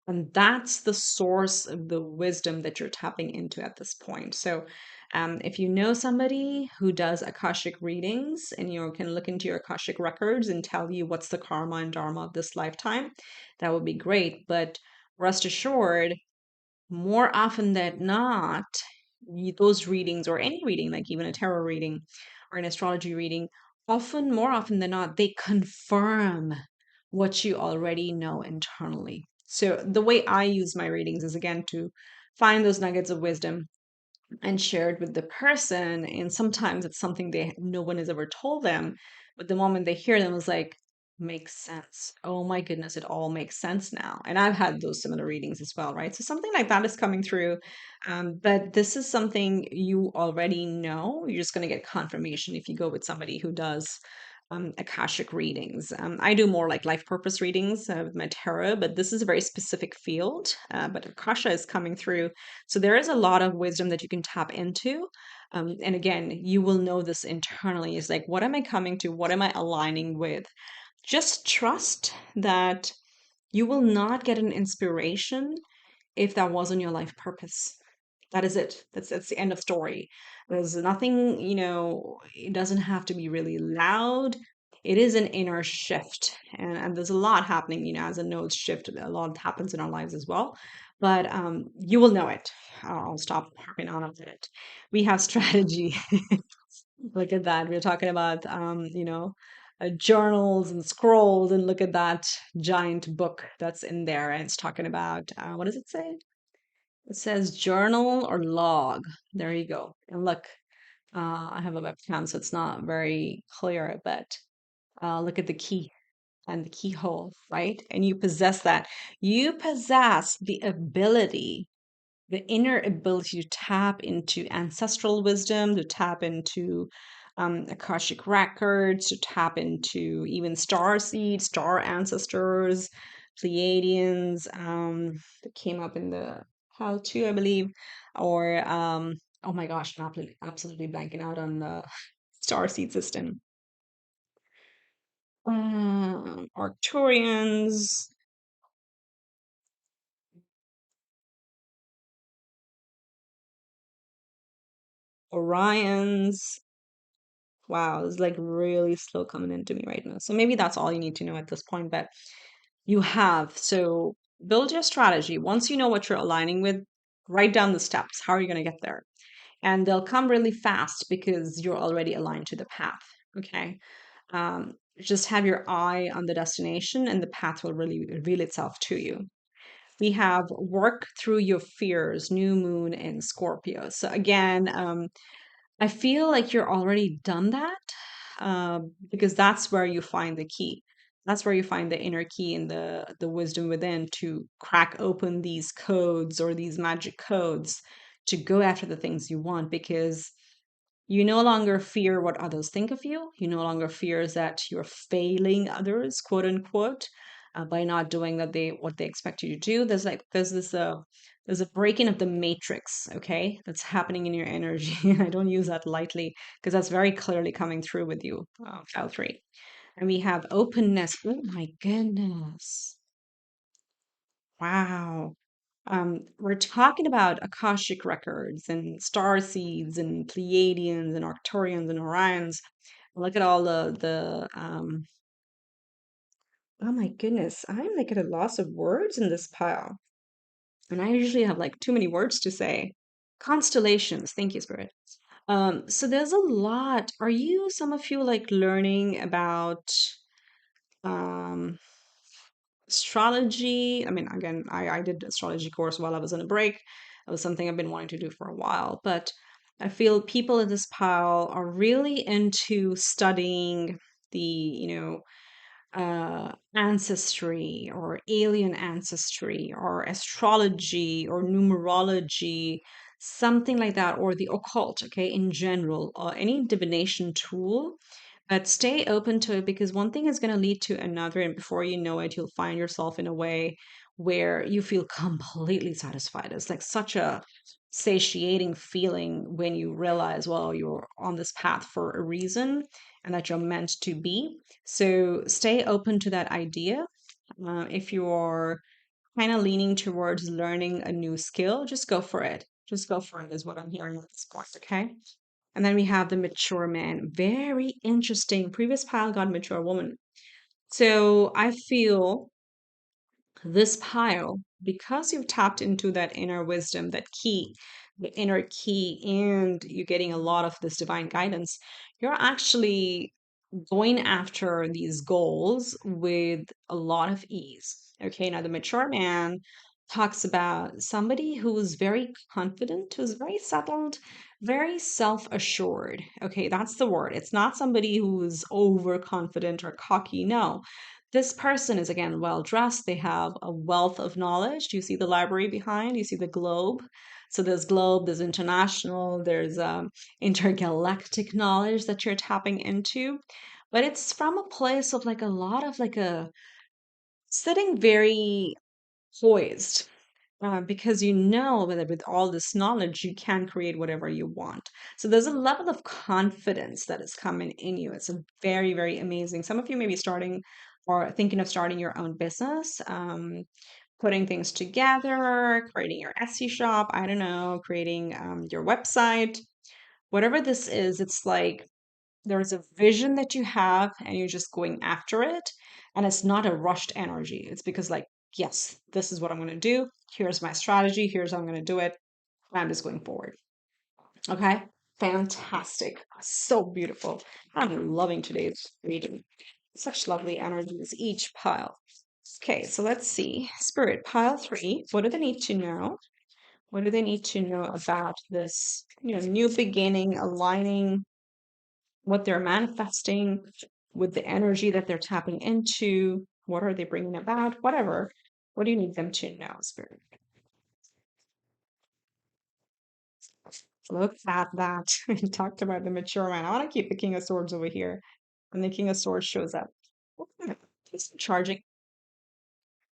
and that's the source of the wisdom that you're tapping into at this point. So, if you know somebody who does Akashic readings and you can look into your Akashic records and tell you what's the karma and dharma of this lifetime, that would be great. But rest assured, more often than not, those readings or any reading, like even a tarot reading or an astrology reading, more often than not, they confirm what you already know internally. So the way I use my readings is again to find those nuggets of wisdom and shared with the person. And sometimes it's something no one has ever told them, but the moment they hear them, it's like makes sense. Oh my goodness, it all makes sense now. And I've had those similar readings as well, right? So something like that is coming through. But this is something you already know. You're just going to get confirmation if you go with somebody who does Akashic readings. I do more like life purpose readings with my tarot, but this is a very specific field. But Akasha is coming through. So there is a lot of wisdom that you can tap into. And again, you will know this internally. It's like, what am I coming to? What am I aligning with? Just trust that you will not get an inspiration if that wasn't your life purpose. That is it. That's the end of story. There's nothing, it doesn't have to be really loud. It is an inner shift. And there's a lot happening, as a nodes shift, a lot happens in our lives as well. But you will know it. I'll stop harping on about it. We have strategy. Look at that. We're talking about, journals and scrolls, and look at that giant book that's in there. And it's talking about, what does it say? It says journal or log. There you go. And look, I have a webcam, so it's not very clear, but look at the key and the keyhole, right? And you possess that. You possess the inner ability to tap into ancestral wisdom, to tap into Akashic records, to tap into even star seeds, star ancestors, Pleiadians that came up in the how to, I believe, or oh my gosh, I'm absolutely blanking out on the star seed system. Arcturians, Orions. Wow, it's like really slow coming into me right now. So maybe that's all you need to know at this point, but you have. So build your strategy. Once you know what you're aligning with, write down the steps. How are you going to get there? And they'll come really fast because you're already aligned to the path. Okay. Just have your eye on the destination, and the path will really reveal itself to you. We have work through your fears, new moon in Scorpio. So again, I feel like you're already done that, because that's where you find the key. That's where you find the inner key and the wisdom within to crack open these codes or these magic codes to go after the things you want, because you no longer fear what others think of you. You no longer fears that you're failing others, quote unquote, by not doing that they what they expect you to do. There's a breaking of the matrix, okay, that's happening in your energy. I don't use that lightly because that's very clearly coming through with you, file three. And we have openness. Oh my goodness. Wow. We're talking about Akashic records and star seeds and Pleiadians and Arcturians and Orions. Look at all the oh my goodness, I'm like at a loss of words in this pile. And I usually have like too many words to say. Constellations, thank you, Spirit. So there's a lot. Are you, some of you, like learning about um astrology? I mean, again, I did astrology course while I was on a break. It was something I've been wanting to do for a while, but I feel people in this pile are really into studying the, ancestry or alien ancestry or astrology or numerology, something like that, or the occult, okay, in general, or any divination tool. But stay open to it, because one thing is going to lead to another, and before you know it, you'll find yourself in a way where you feel completely satisfied. It's like such a satiating feeling when you realize, well, you're on this path for a reason and that you're meant to be. So stay open to that idea. If you're kind of leaning towards learning a new skill, just go for it. Just go for it, is what I'm hearing at this point, okay? And then we have the mature man. Very interesting. Previous pile got mature woman. So I feel this pile, because you've tapped into that inner wisdom, that key, the inner key, and you're getting a lot of this divine guidance, you're actually going after these goals with a lot of ease. Okay, now the mature man talks about somebody who's very confident, who's very settled, very self assured. Okay, that's the word. It's not somebody who's overconfident or cocky. No, this person is again well dressed. They have a wealth of knowledge. Do you see the library behind? You see the globe? So there's globe, there's international, there's intergalactic knowledge that you're tapping into. But it's from a place of like a lot of like a sitting very poised, because you know that with all this knowledge, you can create whatever you want. So there's a level of confidence that is coming in you. It's a very, very amazing. Some of you may be starting or thinking of starting your own business, putting things together, creating your Etsy shop, I don't know, creating your website. Whatever this is, it's like there's a vision that you have and you're just going after it. And it's not a rushed energy. It's because, like, yes, this is what I'm going to do. Here's my strategy. Here's how I'm going to do it. I'm just going forward. Okay. Fantastic. So beautiful. I'm loving today's reading. Such lovely energies, each pile. Okay, so let's see. Spirit, pile three. What do they need to know? What do they need to know about this, new beginning, aligning what they're manifesting with the energy that they're tapping into? What are they bringing about? Whatever. What do you need them to know, Spirit? Look at that. We talked about the mature man. I want to keep the King of Swords over here. And the King of Swords shows up. He's charging.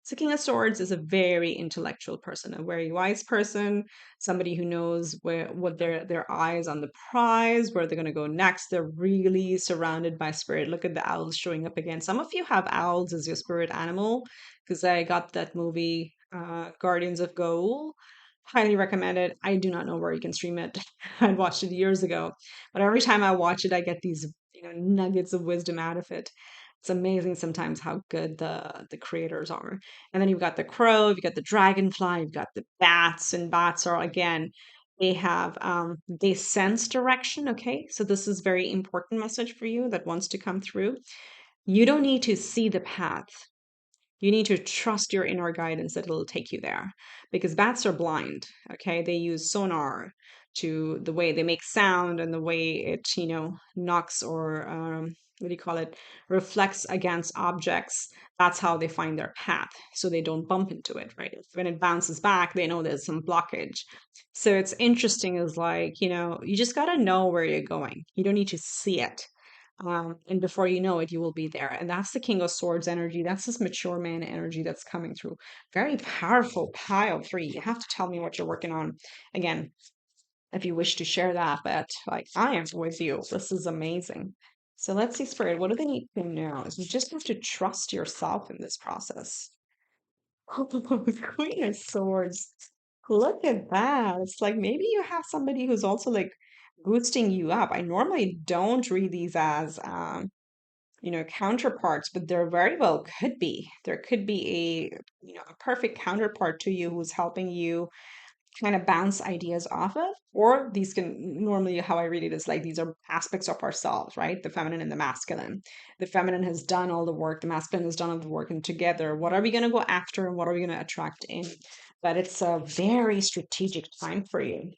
So King of Swords is a very intellectual person, a very wise person, somebody who knows what their eyes on the prize, where they're going to go next. They're really surrounded by spirit. Look at the owls showing up again. Some of you have owls as your spirit animal, because I got that movie, Guardians of Gold. Highly recommend it. I do not know where you can stream it. I watched it years ago, but every time I watch it, I get these nuggets of wisdom out of it. It's amazing sometimes how good the creators are. And then you've got the crow, you've got the dragonfly, you've got the bats, and bats are again They sense direction. Okay, so this is very important message for you that wants to come through. You don't need to see the path. You need to trust your inner guidance that it'll take you there, because bats are blind. Okay, they use sonar to the way they make sound and the way it, knocks or what do you call it, reflects against objects. That's how they find their path, so they don't bump into it, right? When it bounces back, they know there's some blockage. So it's interesting, is like, you just got to know where you're going. You don't need to see it, and before you know it, you will be there. And that's the King of Swords energy. That's this mature man energy that's coming through. Very powerful pile three. You have to tell me what you're working on. Again, if you wish to share that, but like, I am with you. This is amazing. So let's see, Spirit, what do they need to know? Is you just have to trust yourself in this process. Queen of Swords. Look at that. It's like maybe you have somebody who's also like boosting you up. I normally don't read these as counterparts, but there very well could be. There could be a perfect counterpart to you who's helping you kind of bounce ideas off of. Or these can normally, how I read it is like these are aspects of ourselves, right? The feminine and the masculine. The feminine has done all the work, the masculine has done all the work, and together, what are we going to go after and what are we going to attract in? But it's a very strategic time for you.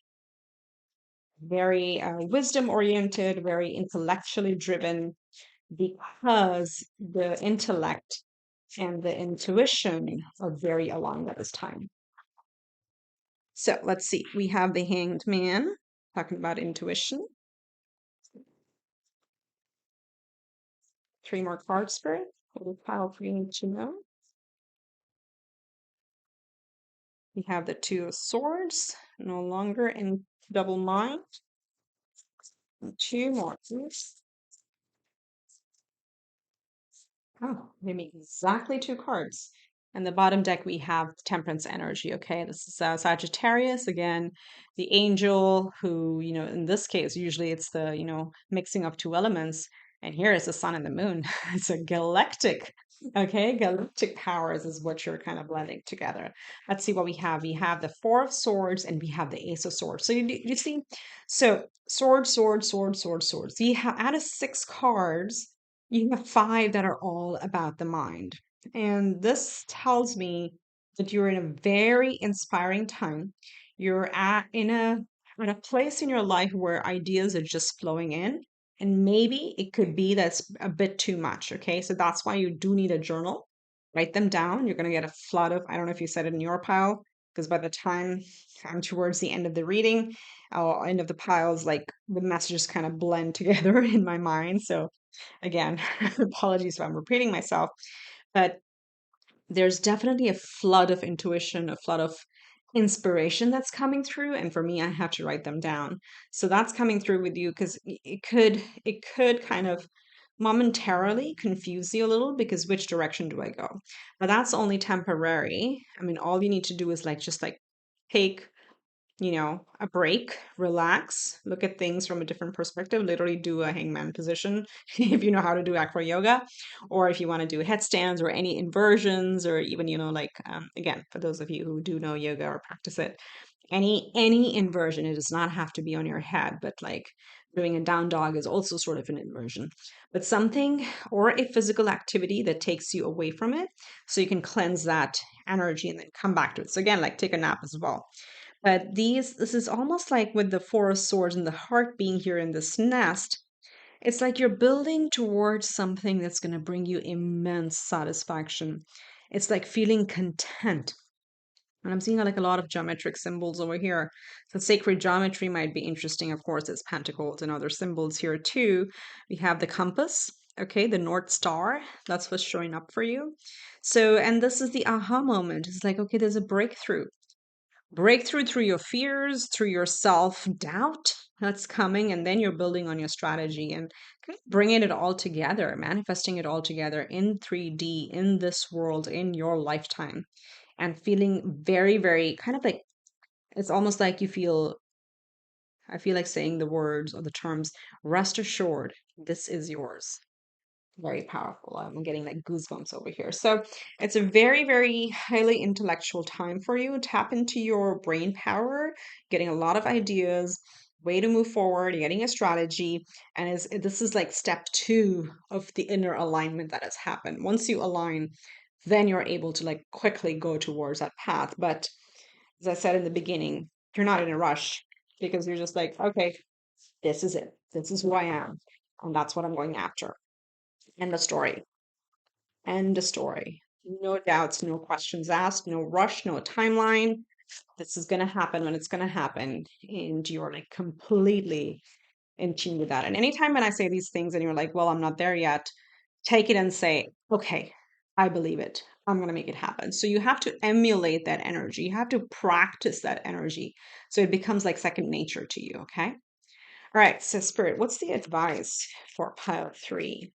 Very wisdom oriented, very intellectually driven, because the intellect and the intuition are very aligned at this time. So let's see. We have the Hanged Man talking about intuition. 3 more cards, Spirit. What is powerful you need to know? We have the Two of Swords, no longer in double mind. And 2 more, please. Oh, they make exactly 2 cards. And the bottom deck, we have Temperance energy. Okay, this is Sagittarius again, the angel who, in this case, usually it's the, mixing of 2 elements. And here is the sun and the moon. It's a galactic, okay, galactic powers is what you're kind of blending together. Let's see what we have. We have the 4 of Swords and we have the Ace of Swords. So you see, so sword, sword, sword, sword, swords. You have out of 6 cards, you have 5 that are all about the mind. And this tells me that you're in a very inspiring time. You're in a place in your life where ideas are just flowing in. And maybe it could be that's a bit too much. Okay. So that's why you do need a journal. Write them down. You're going to get a flood of, I don't know if you said it in your pile, because by the time I'm towards the end of the reading, end of the piles, like the messages kind of blend together in my mind. So again, apologies if I'm repeating myself, but there's definitely a flood of intuition, a flood of inspiration that's coming through. And for me, I have to write them down. So that's coming through with you because it could kind of momentarily confuse you a little, because which direction do I go? But that's only temporary. I mean, all you need to do is like just like take a break, relax, look at things from a different perspective, literally do a hangman position if you know how to do acro yoga, or if you want to do headstands or any inversions, or even, like, again, for those of you who do know yoga or practice it, any inversion. It does not have to be on your head, but like doing a down dog is also sort of an inversion, but something or a physical activity that takes you away from it so you can cleanse that energy and then come back to it. So again, like take a nap as well. But this is almost like with the 4 of Swords and the heart being here in this nest, it's like you're building towards something that's going to bring you immense satisfaction. It's like feeling content. And I'm seeing like a lot of geometric symbols over here. So sacred geometry might be interesting. Of course, there's pentacles and other symbols here too. We have the compass, okay, the North Star. That's what's showing up for you. So, and this is the aha moment. It's like, okay, there's a breakthrough through your fears, through your self doubt that's coming, and then you're building on your strategy and kind of bringing it all together, manifesting it all together in 3D, in this world, in your lifetime, and feeling very, very kind of like it's almost like I feel like saying the words or the terms, rest assured, this is yours. Very powerful. I'm getting like goosebumps over here. So it's a very, very highly intellectual time for you. Tap into your brain power, getting a lot of ideas, way to move forward, you're getting a strategy. And this is like step two of the inner alignment that has happened. Once you align, then you're able to like quickly go towards that path. But as I said in the beginning, you're not in a rush because you're just like, okay, this is it. This is who I am. And that's what I'm going after. End of story. End of story. No doubts, no questions asked, no rush, no timeline. This is going to happen when it's going to happen. And you're like completely in tune with that. And anytime when I say these things and you're like, well, I'm not there yet, take it and say, okay, I believe it. I'm going to make it happen. So you have to emulate that energy. You have to practice that energy. So it becomes like second nature to you. Okay. All right. So, Spirit, what's the advice for pile three?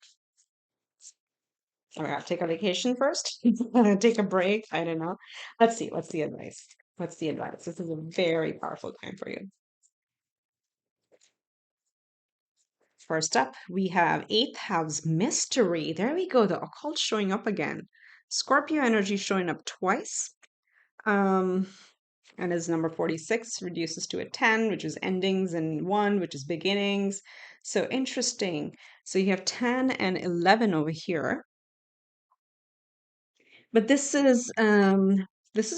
I gotta take a vacation first. Take a break. I don't know. Let's see. What's the advice? What's the advice? This is a very powerful time for you. First up, we have eighth house mystery. There we go. The occult showing up again. Scorpio energy showing up twice. Um, and as number 46 reduces to a 10, which is endings, and 1, which is beginnings. So interesting. So you have 10 and 11 over here. But this is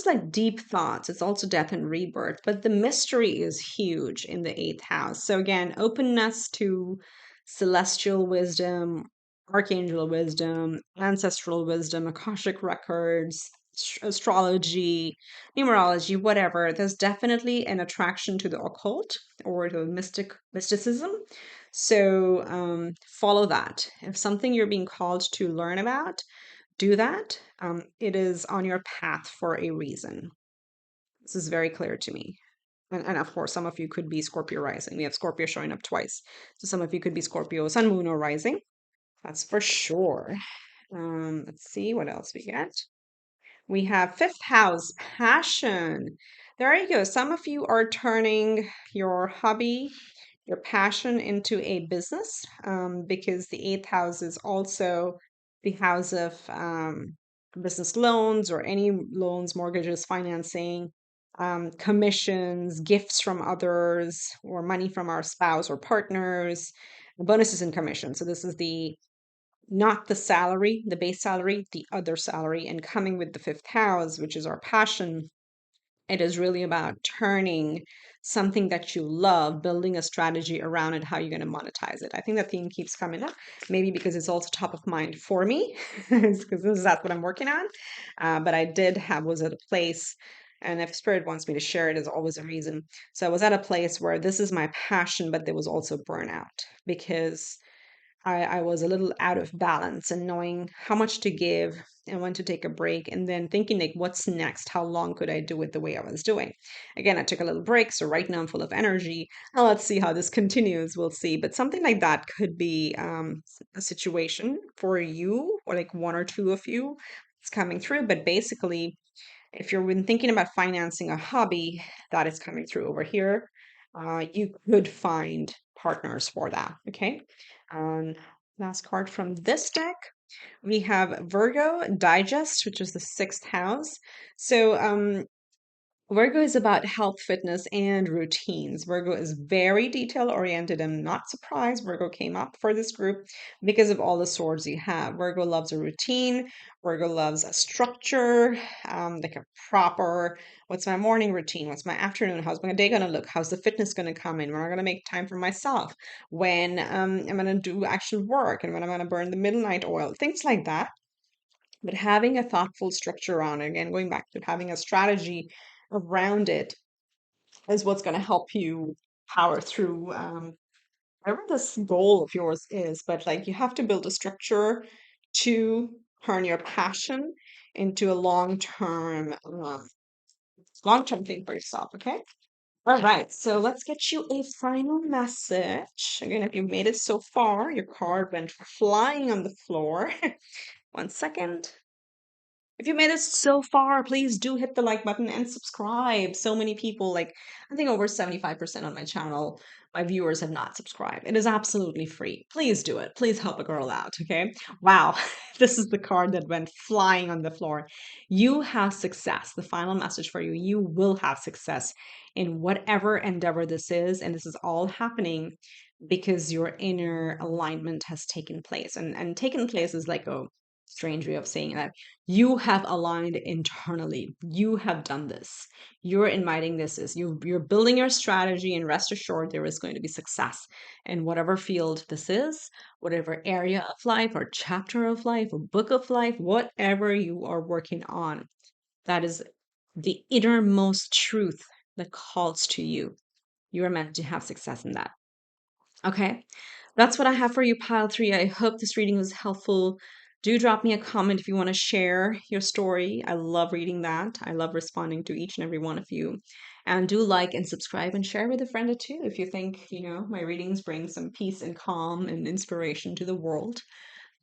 like deep thoughts. It's also death and rebirth, but the mystery is huge in the eighth house. So again, openness to celestial wisdom, archangel wisdom, ancestral wisdom, akashic records, astrology, numerology, whatever. There's definitely an attraction to the occult or to mysticism. So follow that. If something you're being called to learn about, do that. It is on your path for a reason. This is very clear to me. And of course, some of you could be Scorpio rising. We have Scorpio showing up twice. So some of you could be Scorpio, Sun, Moon, or rising. That's for sure. Let's see what else we get. We have fifth house, passion. There you go. Some of you are turning your hobby, your passion into a business because the eighth house is also the house of business loans or any loans, mortgages, financing, commissions, gifts from others, or money from our spouse or partners, bonuses and commissions. So this is the not the salary, the base salary, the other salary, and coming with the fifth house, which is our passion. It is really about turning something that you love, building a strategy around it, how you're going to monetize it. I think that theme keeps coming up, maybe because it's also top of mind for me, because that's what I'm working on. But I was at a place, and if Spirit wants me to share it, is always a reason. So I was at a place where this is my passion, but there was also burnout because I was a little out of balance and knowing how much to give and when to take a break and then thinking like what's next? How long could I do it the way I was doing? Again, I took a little break, so right now I'm full of energy. Now let's see how this continues. We'll see. But something like that could be a situation for you or like one or two of you. It's coming through. But basically, if you've been thinking about financing a hobby, that is coming through over here. You could find partners for that. Okay. Last card from this deck, we have Virgo Digest, which is the sixth house. So Virgo is about health, fitness, and routines. Virgo is very detail oriented. I'm not surprised Virgo came up for this group because of all the swords you have. Virgo loves a routine. Virgo loves a structure, like a proper, what's my morning routine? What's my afternoon? How's my day going to look? How's the fitness going to come in? When am I going to make time for myself? When I'm going to do actual work and when I'm going to burn the midnight oil? Things like that. But having a thoughtful structure on it, again, going back to having a strategy around it is what's going to help you power through whatever this goal of yours is. But like you have to build a structure to turn your passion into a long-term thing for yourself. Okay. All right. So let's get you a final message. Again, if you made it so far, your card went flying on the floor. One second. If you made it so far, please do hit the like button and subscribe. So many people, like I think over 75% on my channel, my viewers have not subscribed. It is absolutely free. Please do it. Please help a girl out, okay? Wow, this is the card that went flying on the floor. You have success. The final message for you, you will have success in whatever endeavor this is. And this is all happening because your inner alignment has taken place. And taken place is like a strange way of saying that. You have aligned internally. You have done this. You're inviting this is you're building your strategy, and rest assured there is going to be success in whatever field this is, whatever area of life or chapter of life or book of life, whatever you are working on. That is the innermost truth that calls to you. You are meant to have success in that. Okay, that's what I have for you, pile three. I hope this reading was helpful. Do drop me a comment if you want to share your story. I love reading that. I love responding to each and every one of you. And do like and subscribe and share with a friend or two if you think, my readings bring some peace and calm and inspiration to the world.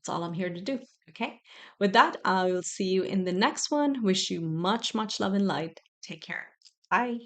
That's all I'm here to do. Okay, with that, I will see you in the next one. Wish you much, much love and light. Take care. Bye.